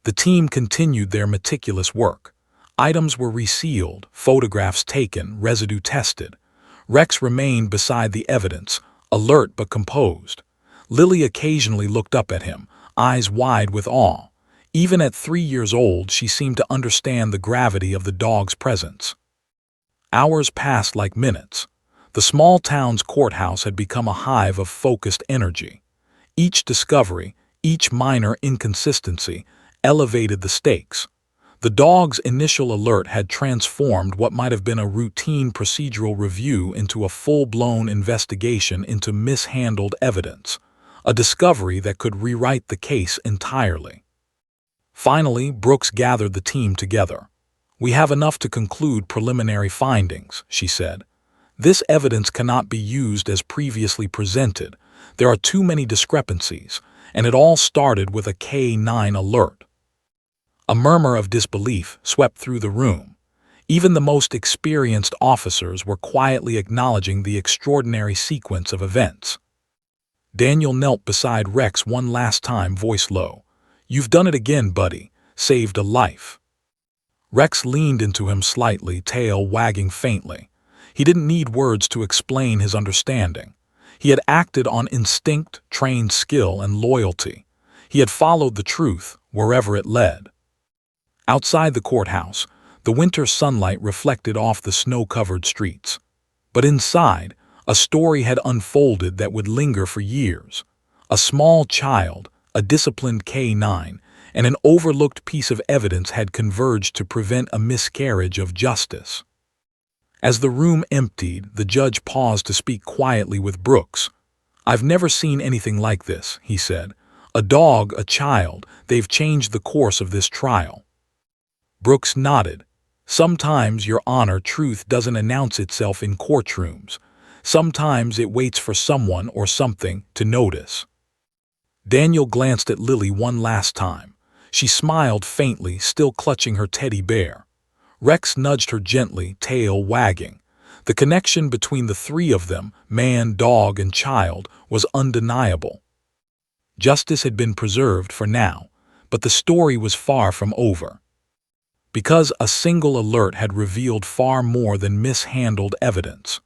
The team continued their meticulous work. Items were resealed, photographs taken, residue tested. Rex remained beside the evidence, alert but composed. Lily occasionally looked up at him, eyes wide with awe. Even at 3 years old, she seemed to understand the gravity of the dog's presence. Hours passed like minutes. The small town's courthouse had become a hive of focused energy. Each discovery, each minor inconsistency, elevated the stakes. The dog's initial alert had transformed what might have been a routine procedural review into a full-blown investigation into mishandled evidence, a discovery that could rewrite the case entirely. Finally, Brooks gathered the team together. "We have enough to conclude preliminary findings," she said. "This evidence cannot be used as previously presented. There are too many discrepancies, and it all started with a K9 alert." A murmur of disbelief swept through the room. Even the most experienced officers were quietly acknowledging the extraordinary sequence of events. Daniel knelt beside Rex one last time, voice low. "You've done it again, buddy. Saved a life." Rex leaned into him slightly, tail wagging faintly. He didn't need words to explain his understanding. He had acted on instinct, trained skill, and loyalty. He had followed the truth wherever it led. Outside the courthouse, the winter sunlight reflected off the snow-covered streets. But inside, a story had unfolded that would linger for years. A small child, a disciplined K9, and an overlooked piece of evidence had converged to prevent a miscarriage of justice. As the room emptied, the judge paused to speak quietly with Brooks. "I've never seen anything like this," he said. "A dog, a child, they've changed the course of this trial." Brooks nodded. "Sometimes, Your Honor, truth doesn't announce itself in courtrooms. Sometimes it waits for someone or something to notice." Daniel glanced at Lily one last time. She smiled faintly, still clutching her teddy bear. Rex nudged her gently, tail wagging. The connection between the three of them, man, dog, and child, was undeniable. Justice had been preserved for now, but the story was far from over. Because a single alert had revealed far more than mishandled evidence.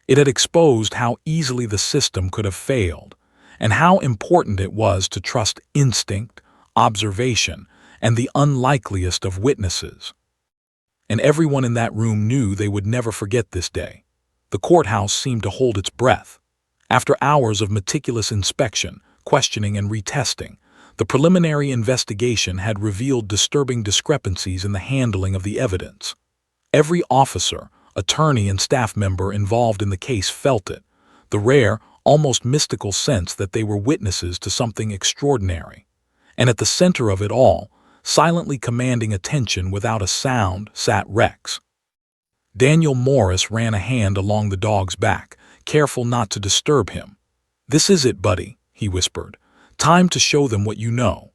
It had exposed how easily the system could have failed, and how important it was to trust instinct, observation, and the unlikeliest of witnesses. And everyone in that room knew they would never forget this day. The courthouse seemed to hold its breath. After hours of meticulous inspection, questioning, and retesting, the preliminary investigation had revealed disturbing discrepancies in the handling of the evidence. Every officer, attorney, and staff member involved in the case felt it, the rare, almost mystical sense that they were witnesses to something extraordinary. And at the center of it all, silently commanding attention without a sound, sat Rex. Daniel Morris ran a hand along the dog's back, careful not to disturb him. "This is it, buddy," he whispered. "Time to show them what you know."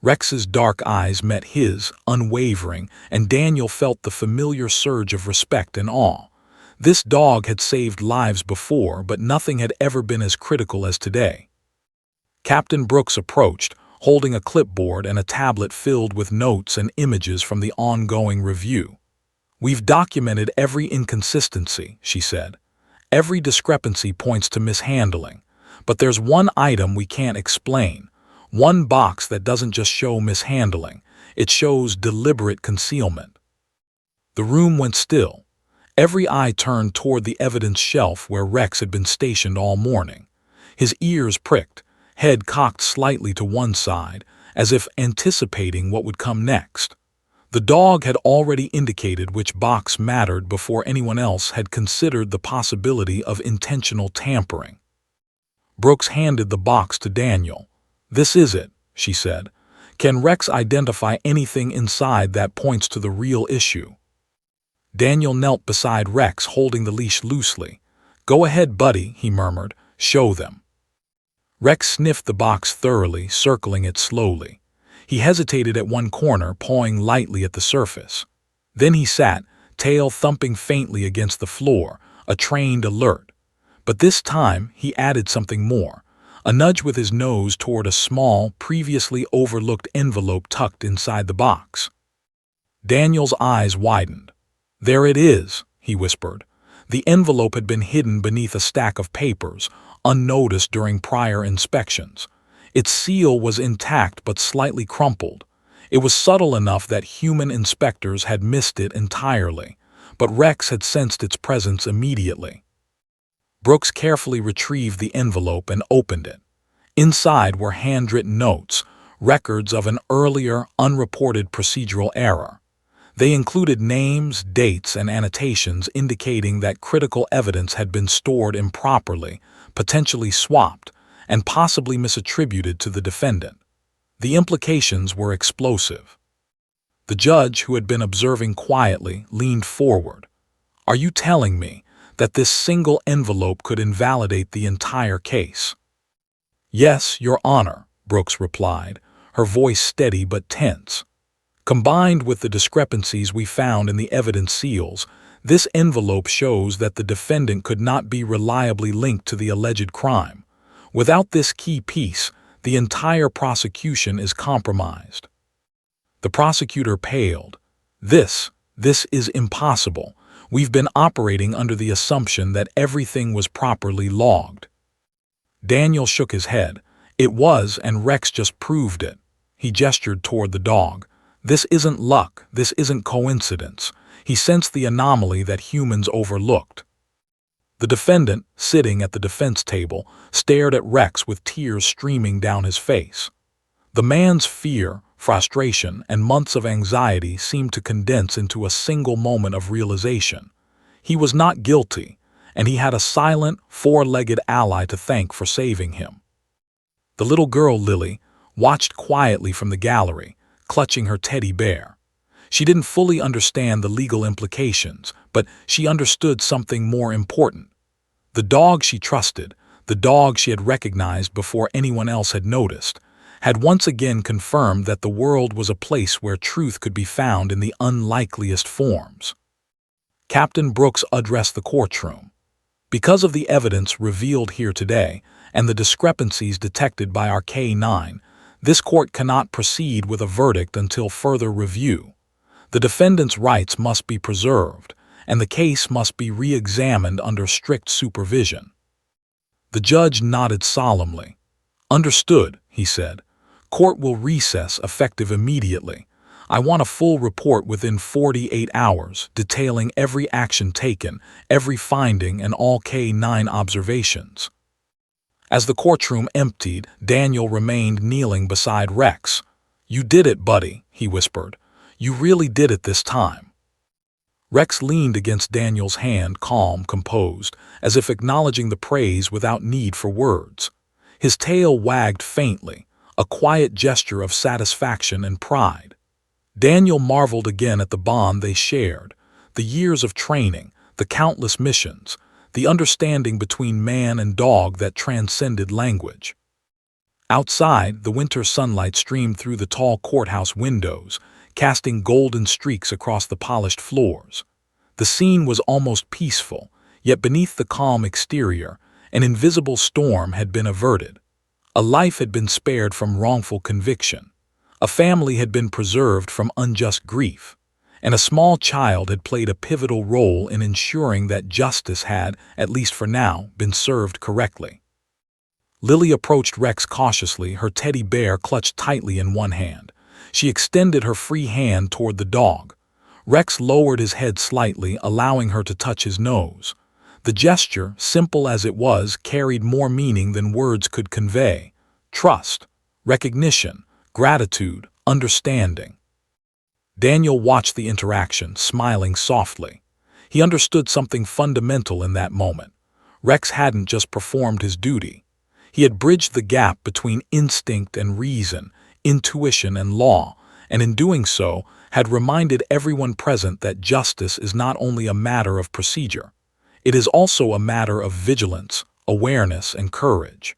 Rex's dark eyes met his, unwavering, and Daniel felt the familiar surge of respect and awe. This dog had saved lives before, but nothing had ever been as critical as today. Captain Brooks approached, holding a clipboard and a tablet filled with notes and images from the ongoing review. "We've documented every inconsistency," she said. "Every discrepancy points to mishandling. But there's one item we can't explain, one box that doesn't just show mishandling, it shows deliberate concealment." The room went still. Every eye turned toward the evidence shelf where Rex had been stationed all morning. His ears pricked, head cocked slightly to one side, as if anticipating what would come next. The dog had already indicated which box mattered before anyone else had considered the possibility of intentional tampering. Brooks handed the box to Daniel. "This is it," she said. "Can Rex identify anything inside that points to the real issue?" Daniel knelt beside Rex, holding the leash loosely. "Go ahead, buddy," he murmured. "Show them." Rex sniffed the box thoroughly, circling it slowly. He hesitated at one corner, pawing lightly at the surface. Then he sat, tail thumping faintly against the floor, a trained alert. But this time he added something more, a nudge with his nose toward a small, previously overlooked envelope tucked inside the box. Daniel's eyes widened. "There it is," he whispered. The envelope had been hidden beneath a stack of papers, unnoticed during prior inspections. Its seal was intact but slightly crumpled. It was subtle enough that human inspectors had missed it entirely, but Rex had sensed its presence immediately. Brooks carefully retrieved the envelope and opened it. Inside were handwritten notes, records of an earlier, unreported procedural error. They included names, dates, and annotations indicating that critical evidence had been stored improperly, potentially swapped, and possibly misattributed to the defendant. The implications were explosive. The judge, who had been observing quietly, leaned forward. "Are you telling me that this single envelope could invalidate the entire case?" "Yes, Your Honor," Brooks replied, her voice steady but tense. "Combined with the discrepancies we found in the evidence seals, this envelope shows that the defendant could not be reliably linked to the alleged crime. Without this key piece, the entire prosecution is compromised." The prosecutor paled. This is impossible. We've been operating under the assumption that everything was properly logged." Daniel shook his head. "It was, and Rex just proved it." He gestured toward the dog. "This isn't luck, this isn't coincidence." He sensed the anomaly that humans overlooked. The defendant, sitting at the defense table, stared at Rex with tears streaming down his face. The man's fear, frustration, and months of anxiety seemed to condense into a single moment of realization. He was not guilty, and he had a silent, four-legged ally to thank for saving him. The little girl, Lily, watched quietly from the gallery, clutching her teddy bear. She didn't fully understand the legal implications, but she understood something more important. The dog she trusted, the dog she had recognized before anyone else had noticed, had once again confirmed that the world was a place where truth could be found in the unlikeliest forms. Captain Brooks addressed the courtroom. "Because of the evidence revealed here today and the discrepancies detected by our K-9, this court cannot proceed with a verdict until further review. The defendant's rights must be preserved, and the case must be re-examined under strict supervision." The judge nodded solemnly. "Understood," he said. "Court will recess effective immediately. I want a full report within 48 hours detailing every action taken, every finding, and all K-9 observations." As the courtroom emptied, Daniel remained kneeling beside Rex. "You did it, buddy," he whispered. "You really did it this time." Rex leaned against Daniel's hand, calm, composed, as if acknowledging the praise without need for words. His tail wagged faintly, a quiet gesture of satisfaction and pride. Daniel marveled again at the bond they shared, the years of training, the countless missions, the understanding between man and dog that transcended language. Outside, the winter sunlight streamed through the tall courthouse windows, casting golden streaks across the polished floors. The scene was almost peaceful, yet beneath the calm exterior, an invisible storm had been averted. A life had been spared from wrongful conviction. A family had been preserved from unjust grief, and a small child had played a pivotal role in ensuring that justice had, at least for now, been served correctly. Lily approached Rex cautiously, her teddy bear clutched tightly in one hand. She extended her free hand toward the dog. Rex lowered his head slightly, allowing her to touch his nose. The gesture, simple as it was, carried more meaning than words could convey. Trust, recognition, gratitude, understanding. Daniel watched the interaction, smiling softly. He understood something fundamental in that moment. Rex hadn't just performed his duty. He had bridged the gap between instinct and reason, intuition and law, and in doing so, had reminded everyone present that justice is not only a matter of procedure. It is also a matter of vigilance, awareness, and courage.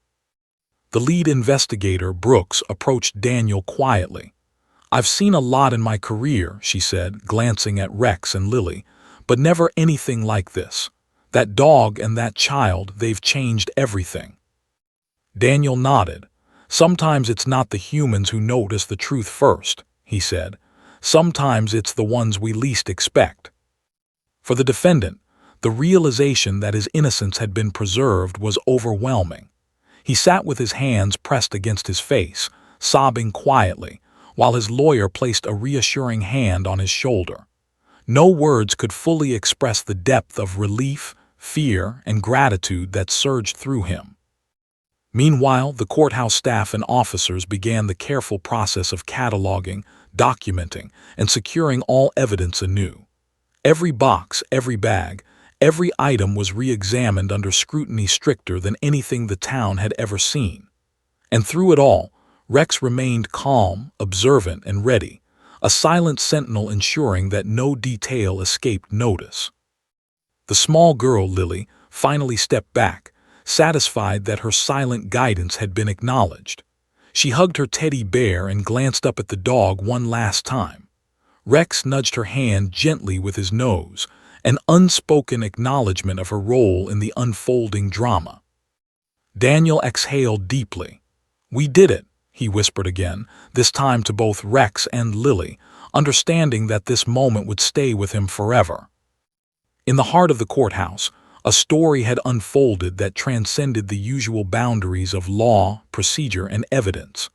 The lead investigator, Brooks, approached Daniel quietly. "I've seen a lot in my career," she said, glancing at Rex and Lily, "but never anything like this. That dog and that child, they've changed everything." Daniel nodded. "Sometimes it's not the humans who notice the truth first," he said. sometimes it's the ones we least expect. For the defendant, the realization that his innocence had been preserved was overwhelming. He sat with his hands pressed against his face, sobbing quietly, while his lawyer placed a reassuring hand on his shoulder. No words could fully express the depth of relief, fear, and gratitude that surged through him. Meanwhile, the courthouse staff and officers began the careful process of cataloging, documenting, and securing all evidence anew. Every box, every bag, every item was re-examined under scrutiny stricter than anything the town had ever seen. And through it all, Rex remained calm, observant, and ready, a silent sentinel ensuring that no detail escaped notice. The small girl, Lily, finally stepped back, satisfied that her silent guidance had been acknowledged. She hugged her teddy bear and glanced up at the dog one last time. Rex nudged her hand gently with his nose, an unspoken acknowledgement of her role in the unfolding drama. Daniel exhaled deeply. "We did it," he whispered again, this time to both Rex and Lily, understanding that this moment would stay with him forever. In the heart of the courthouse, a story had unfolded that transcended the usual boundaries of law, procedure, and evidence.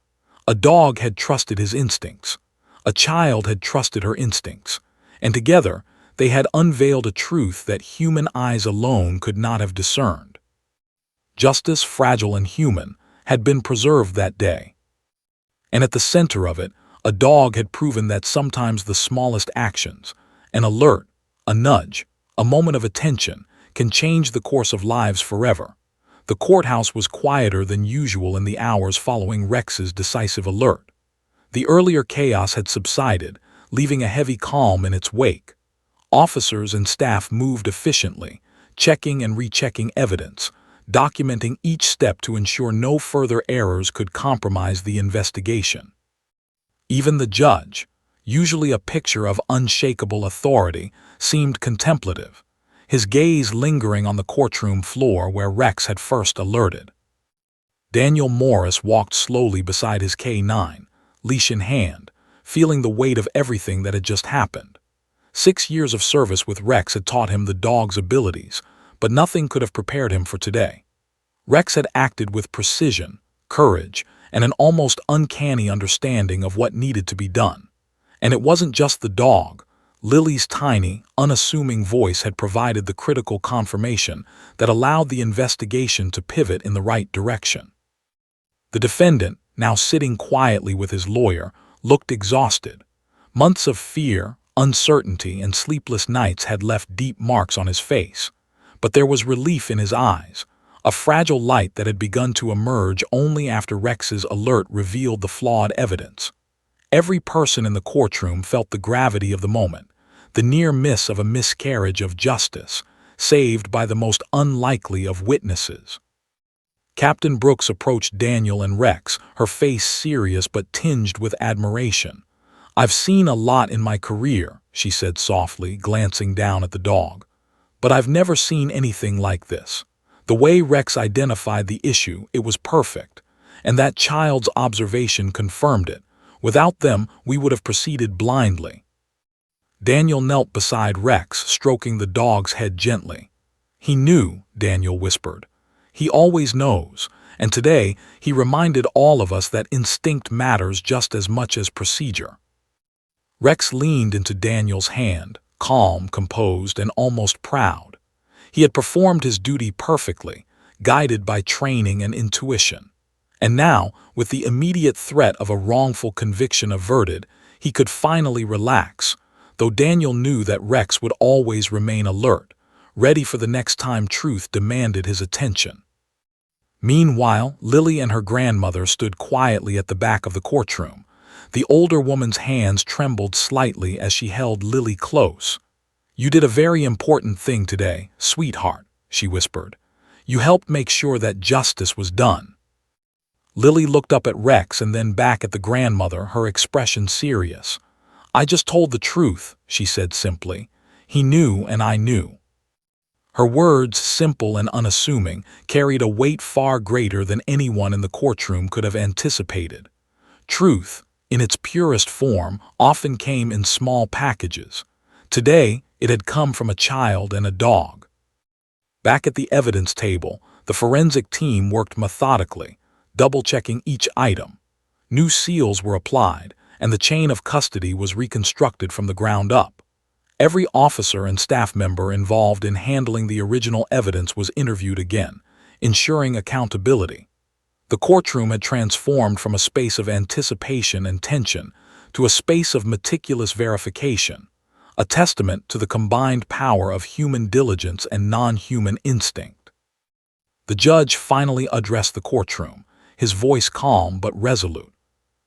A dog had trusted his instincts. A child had trusted her instincts. And together, they had unveiled a truth that human eyes alone could not have discerned. Justice, fragile and human, had been preserved that day. And at the center of it, a dog had proven that sometimes the smallest actions, an alert, a nudge, a moment of attention, can change the course of lives forever. The courthouse was quieter than usual in the hours following Rex's decisive alert. The earlier chaos had subsided, leaving a heavy calm in its wake. Officers and staff moved efficiently, checking and rechecking evidence, documenting each step to ensure no further errors could compromise the investigation. Even the judge, usually a picture of unshakable authority, seemed contemplative, his gaze lingering on the courtroom floor where Rex had first alerted. Daniel Morris walked slowly beside his K9, leash in hand, feeling the weight of everything that had just happened. 6 years of service with Rex had taught him the dog's abilities, but nothing could have prepared him for today. Rex had acted with precision, courage, and an almost uncanny understanding of what needed to be done. And it wasn't just the dog. Lily's tiny, unassuming voice had provided the critical confirmation that allowed the investigation to pivot in the right direction. The defendant, now sitting quietly with his lawyer, looked exhausted. Months of fear, uncertainty, and sleepless nights had left deep marks on his face. But there was relief in his eyes, a fragile light that had begun to emerge only after Rex's alert revealed the flawed evidence. Every person in the courtroom felt the gravity of the moment, the near miss of a miscarriage of justice, saved by the most unlikely of witnesses. Captain Brooks approached Daniel and Rex, her face serious but tinged with admiration. "I've seen a lot in my career," she said softly, glancing down at the dog. "But I've never seen anything like this. The way Rex identified the issue, it was perfect. And that child's observation confirmed it. Without them, we would have proceeded blindly." Daniel knelt beside Rex, stroking the dog's head gently. "He knew," Daniel whispered. "He always knows, and today he reminded all of us that instinct matters just as much as procedure." Rex leaned into Daniel's hand, calm, composed, and almost proud. He had performed his duty perfectly, guided by training and intuition. And now, with the immediate threat of a wrongful conviction averted, he could finally relax, though Daniel knew that Rex would always remain alert, ready for the next time truth demanded his attention. Meanwhile, Lily and her grandmother stood quietly at the back of the courtroom. The older woman's hands trembled slightly as she held Lily close. "You did a very important thing today, sweetheart," she whispered. "You helped make sure that justice was done." Lily looked up at Rex and then back at the grandmother, her expression serious. "I just told the truth," she said simply. "He knew and I knew." Her words, simple and unassuming, carried a weight far greater than anyone in the courtroom could have anticipated. Truth, in its purest form, often came in small packages. Today, it had come from a child and a dog. Back at the evidence table, the forensic team worked methodically, double-checking each item. New seals were applied, and the chain of custody was reconstructed from the ground up. Every officer and staff member involved in handling the original evidence was interviewed again, ensuring accountability. The courtroom had transformed from a space of anticipation and tension to a space of meticulous verification, a testament to the combined power of human diligence and non-human instinct. The judge finally addressed the courtroom, his voice calm but resolute.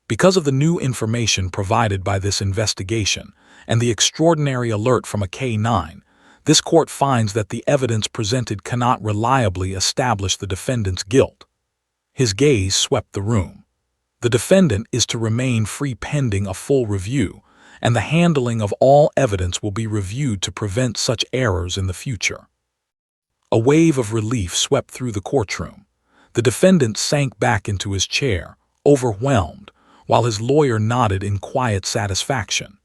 Because of the new information provided by this investigation and the extraordinary alert from a K-9, this court finds that the evidence presented cannot reliably establish the defendant's guilt. His gaze swept the room. The defendant is to remain free pending a full review, and the handling of all evidence will be reviewed to prevent such errors in the future. A wave of relief swept through the courtroom. The defendant sank back into his chair, overwhelmed, while his lawyer nodded in quiet satisfaction.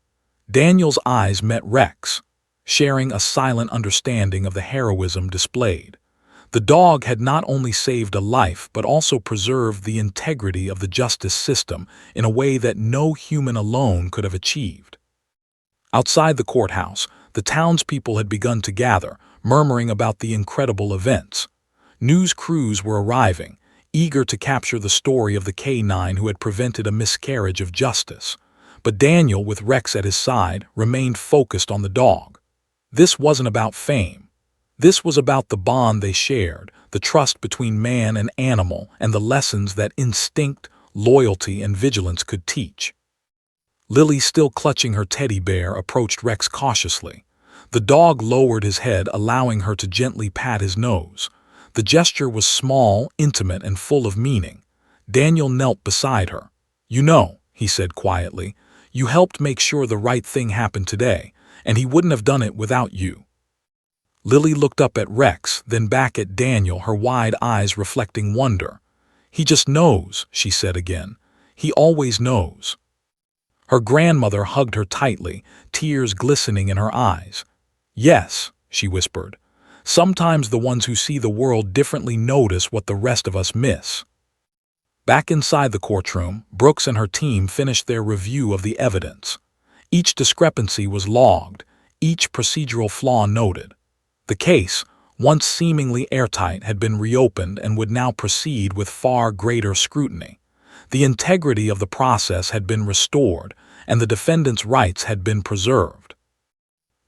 Daniel's eyes met Rex, sharing a silent understanding of the heroism displayed. The dog had not only saved a life but also preserved the integrity of the justice system in a way that no human alone could have achieved. Outside the courthouse, the townspeople had begun to gather, murmuring about the incredible events. News crews were arriving, eager to capture the story of the K-9 who had prevented a miscarriage of justice. But Daniel, with Rex at his side, remained focused on the dog. This wasn't about fame. This was about the bond they shared, the trust between man and animal, and the lessons that instinct, loyalty, and vigilance could teach. Lily, still clutching her teddy bear, approached Rex cautiously. The dog lowered his head, allowing her to gently pat his nose. The gesture was small, intimate, and full of meaning. Daniel knelt beside her. "You know," he said quietly, "you helped make sure the right thing happened today, and he wouldn't have done it without you." Lily looked up at Rex, then back at Daniel, her wide eyes reflecting wonder. "He just knows," she said again. "He always knows." Her grandmother hugged her tightly, tears glistening in her eyes. "Yes," she whispered. "Sometimes the ones who see the world differently notice what the rest of us miss." Back inside the courtroom, Brooks and her team finished their review of the evidence. Each discrepancy was logged, each procedural flaw noted. The case, once seemingly airtight, had been reopened and would now proceed with far greater scrutiny. The integrity of the process had been restored, and the defendant's rights had been preserved.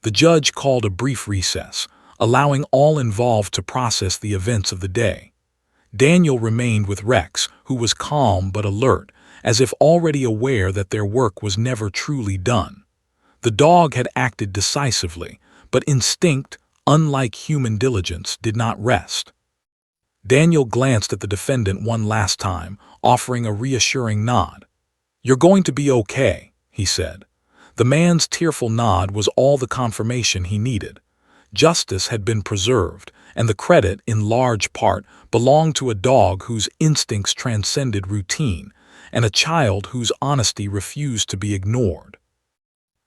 The judge called a brief recess, allowing all involved to process the events of the day. Daniel remained with Rex, who was calm but alert, as if already aware that their work was never truly done. The dog had acted decisively, but instinct, unlike human diligence, did not rest. Daniel glanced at the defendant one last time, offering a reassuring nod. "You're going to be okay," he said. The man's tearful nod was all the confirmation he needed. Justice had been preserved, and the credit, in large part, belonged to a dog whose instincts transcended routine, and a child whose honesty refused to be ignored.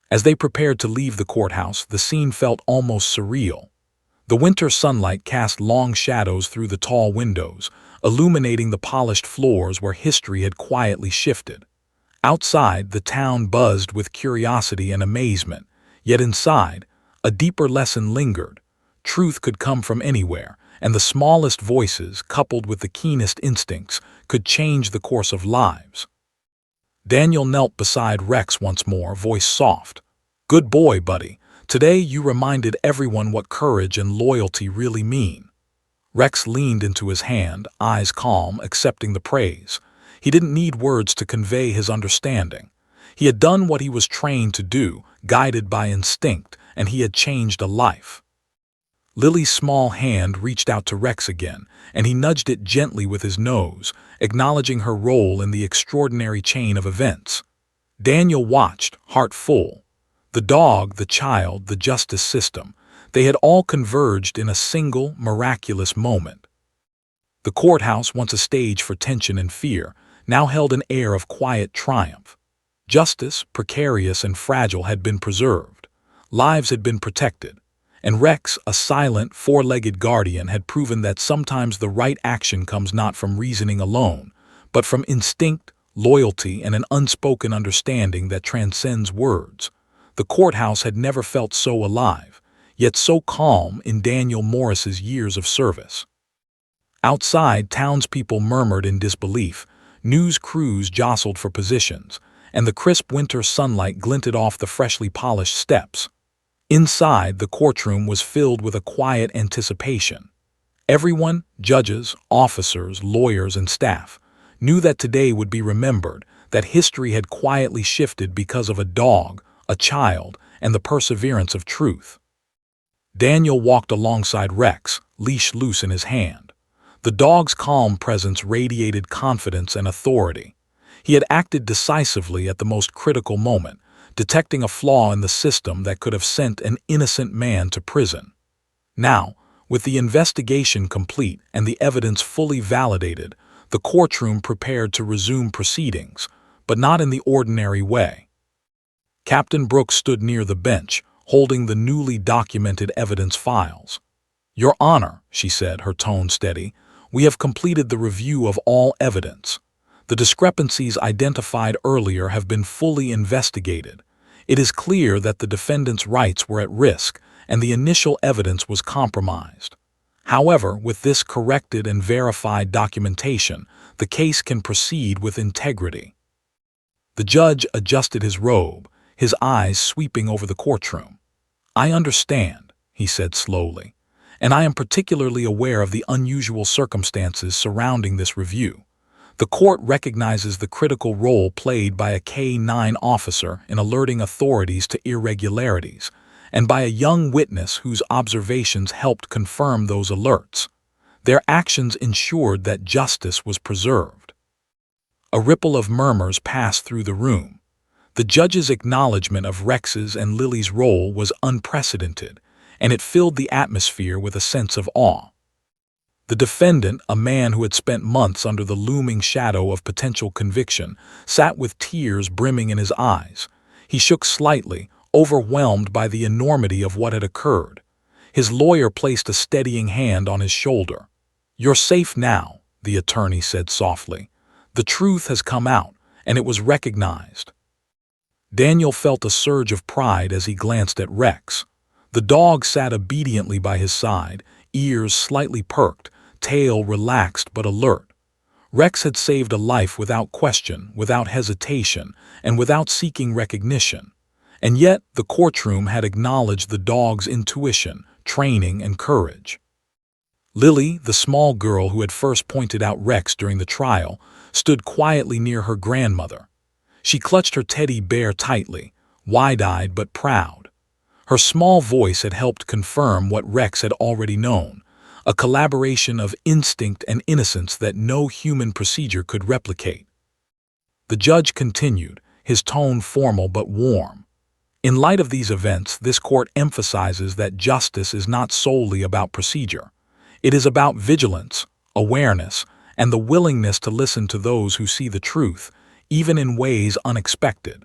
As they prepared to leave the courthouse, the scene felt almost surreal. The winter sunlight cast long shadows through the tall windows, illuminating the polished floors where history had quietly shifted. Outside, the town buzzed with curiosity and amazement, yet inside, a deeper lesson lingered. Truth could come from anywhere, and the smallest voices, coupled with the keenest instincts, could change the course of lives. Daniel knelt beside Rex once more, voice soft. "Good boy, buddy. Today you reminded everyone what courage and loyalty really mean." Rex leaned into his hand, eyes calm, accepting the praise. He didn't need words to convey his understanding. He had done what he was trained to do, guided by instinct, and he had changed a life. Lily's small hand reached out to Rex again, and he nudged it gently with his nose, acknowledging her role in the extraordinary chain of events. Daniel watched, heart full. The dog, the child, the justice system, they had all converged in a single, miraculous moment. The courthouse, once a stage for tension and fear, now held an air of quiet triumph. Justice, precarious and fragile, had been preserved. Lives had been protected. And Rex, a silent, four-legged guardian, had proven that sometimes the right action comes not from reasoning alone, but from instinct, loyalty, and an unspoken understanding that transcends words. The courthouse had never felt so alive, yet so calm in Daniel Morris's years of service. Outside, townspeople murmured in disbelief, news crews jostled for positions, and the crisp winter sunlight glinted off the freshly polished steps. Inside, the courtroom was filled with a quiet anticipation. Everyone, judges, officers, lawyers, and staff, knew that today would be remembered, that history had quietly shifted because of a dog, a child, and the perseverance of truth. Daniel walked alongside Rex, leash loose in his hand. The dog's calm presence radiated confidence and authority. He had acted decisively at the most critical moment, detecting a flaw in the system that could have sent an innocent man to prison. Now, with the investigation complete and the evidence fully validated, the courtroom prepared to resume proceedings, but not in the ordinary way. Captain Brooks stood near the bench, holding the newly documented evidence files. "Your Honor," she said, her tone steady, "we have completed the review of all evidence. The discrepancies identified earlier have been fully investigated. It is clear that the defendant's rights were at risk, and the initial evidence was compromised. However, with this corrected and verified documentation, the case can proceed with integrity." The judge adjusted his robe, his eyes sweeping over the courtroom. "I understand," he said slowly, "and I am particularly aware of the unusual circumstances surrounding this review. The court recognizes the critical role played by a K-9 officer in alerting authorities to irregularities, and by a young witness whose observations helped confirm those alerts. Their actions ensured that justice was preserved." A ripple of murmurs passed through the room. The judge's acknowledgement of Rex's and Lily's role was unprecedented, and it filled the atmosphere with a sense of awe. The defendant, a man who had spent months under the looming shadow of potential conviction, sat with tears brimming in his eyes. He shook slightly, overwhelmed by the enormity of what had occurred. His lawyer placed a steadying hand on his shoulder. "You're safe now," the attorney said softly. "The truth has come out, and it was recognized." Daniel felt a surge of pride as he glanced at Rex. The dog sat obediently by his side, ears slightly perked, tail relaxed but alert. Rex had saved a life without question, without hesitation, and without seeking recognition. And yet the courtroom had acknowledged the dog's intuition, training, and courage. Lily, the small girl who had first pointed out Rex during the trial, stood quietly near her grandmother. She clutched her teddy bear tightly, wide-eyed but proud. Her small voice had helped confirm what Rex had already known, a collaboration of instinct and innocence that no human procedure could replicate. The judge continued, his tone formal but warm. "In light of these events, this court emphasizes that justice is not solely about procedure. It is about vigilance, awareness, and the willingness to listen to those who see the truth, even in ways unexpected.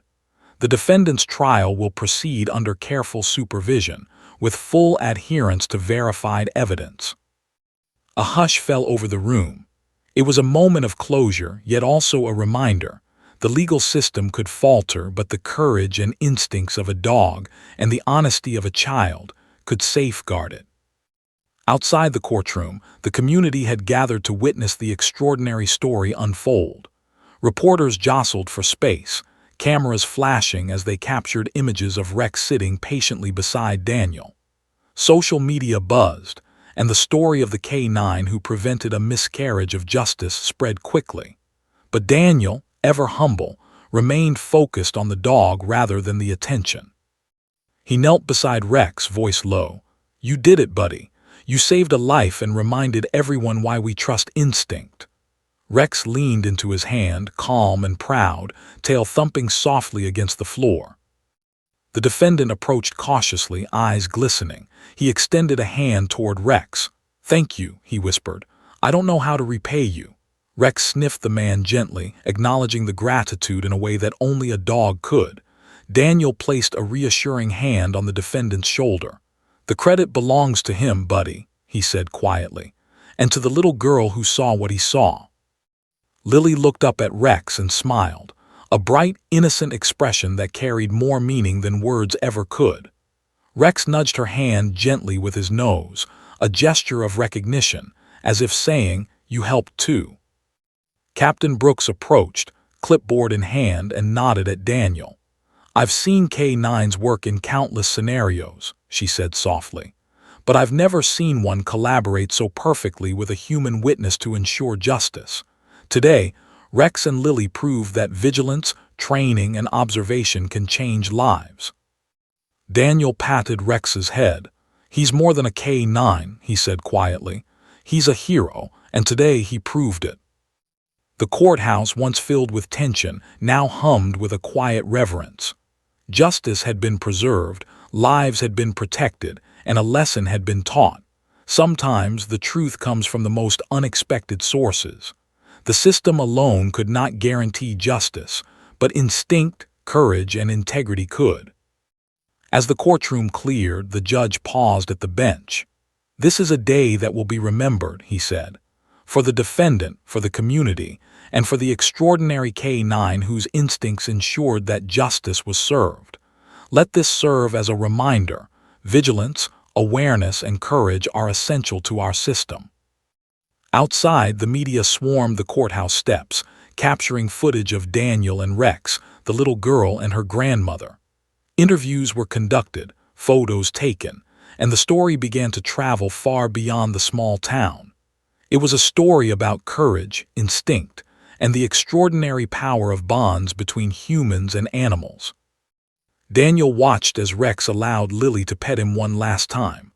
The defendant's trial will proceed under careful supervision, with full adherence to verified evidence." A hush fell over the room. It was a moment of closure, yet also a reminder. The legal system could falter, but the courage and instincts of a dog and the honesty of a child could safeguard it. Outside the courtroom, the community had gathered to witness the extraordinary story unfold. Reporters jostled for space, cameras flashing as they captured images of Rex sitting patiently beside Daniel. Social media buzzed, and the story of the K-9 who prevented a miscarriage of justice spread quickly. But Daniel, ever humble, remained focused on the dog rather than the attention. He knelt beside Rex, voice low. "You did it, buddy. You saved a life and reminded everyone why we trust instinct." Rex leaned into his hand, calm and proud, tail thumping softly against the floor. The defendant approached cautiously, eyes glistening. He extended a hand toward Rex. "Thank you," he whispered. "I don't know how to repay you. Rex sniffed the man gently, acknowledging the gratitude in a way that only a dog could. Daniel placed a reassuring hand on the defendant's shoulder. "The credit belongs to him, buddy," he said quietly, "and to the little girl who saw what he saw." Lily looked up at Rex and smiled, a bright, innocent expression that carried more meaning than words ever could. Rex nudged her hand gently with his nose, a gesture of recognition, as if saying, "You helped too." Captain Brooks approached, clipboard in hand, and nodded at Daniel. "I've seen K9's work in countless scenarios," she said softly, "but I've never seen one collaborate so perfectly with a human witness to ensure justice. Today, Rex and Lily proved that vigilance, training, and observation can change lives." Daniel patted Rex's head. "He's more than a K9, he said quietly. "He's a hero, and today he proved it." The courthouse, once filled with tension, now hummed with a quiet reverence. Justice had been preserved, lives had been protected, and a lesson had been taught. Sometimes the truth comes from the most unexpected sources. The system alone could not guarantee justice, but instinct, courage, and integrity could. As the courtroom cleared, the judge paused at the bench. "This is a day that will be remembered," he said. "For the defendant, for the community, and for the extraordinary K9 whose instincts ensured that justice was served. Let this serve as a reminder: vigilance, awareness, and courage are essential to our system." Outside, the media swarmed the courthouse steps, capturing footage of Daniel and Rex, the little girl and her grandmother. Interviews were conducted, photos taken, and the story began to travel far beyond the small town. It was a story about courage, instinct, and the extraordinary power of bonds between humans and animals. Daniel watched as Rex allowed Lily to pet him one last time.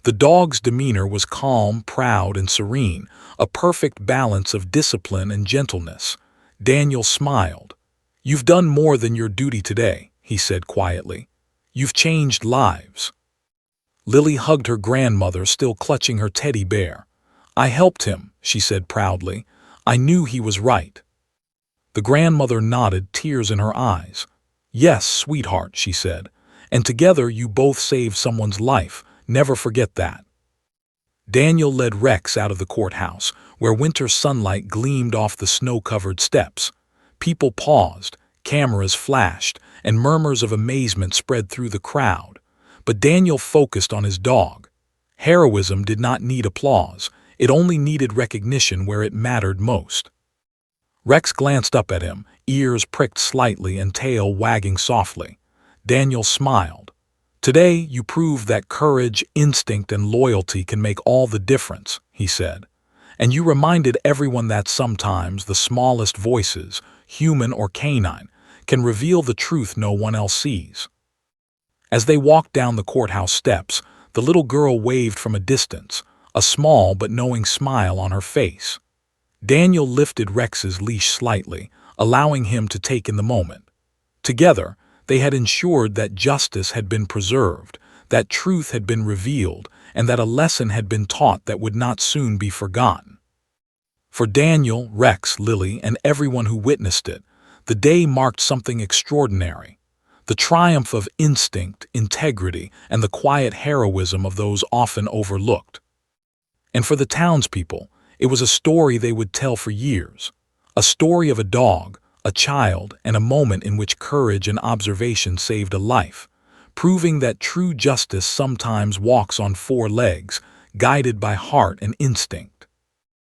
The dog's demeanor was calm, proud, and serene, a perfect balance of discipline and gentleness. Daniel smiled. "You've done more than your duty today," he said quietly. "You've changed lives." Lily hugged her grandmother, still clutching her teddy bear. "I helped him," she said proudly. "I knew he was right." The grandmother nodded, tears in her eyes. "Yes, sweetheart," she said, "and together you both saved someone's life. Never forget that." Daniel led Rex out of the courthouse, where winter sunlight gleamed off the snow-covered steps. People paused, cameras flashed, and murmurs of amazement spread through the crowd. But Daniel focused on his dog. Heroism did not need applause. It only needed recognition where it mattered most. Rex glanced up at him, ears pricked slightly and tail wagging softly. Daniel smiled. "Today you proved that courage, instinct, and loyalty can make all the difference," he said. "And you reminded everyone that sometimes the smallest voices, human or canine, can reveal the truth no one else sees." As they walked down the courthouse steps, the little girl waved from a distance, a small but knowing smile on her face. Daniel lifted Rex's leash slightly, allowing him to take in the moment. Together, they had ensured that justice had been preserved, that truth had been revealed, and that a lesson had been taught that would not soon be forgotten. For Daniel, Rex, Lily, and everyone who witnessed it, the day marked something extraordinary. The triumph of instinct, integrity, and the quiet heroism of those often overlooked. And for the townspeople, it was a story they would tell for years. A story of a dog, a child, and a moment in which courage and observation saved a life, proving that true justice sometimes walks on four legs, guided by heart and instinct.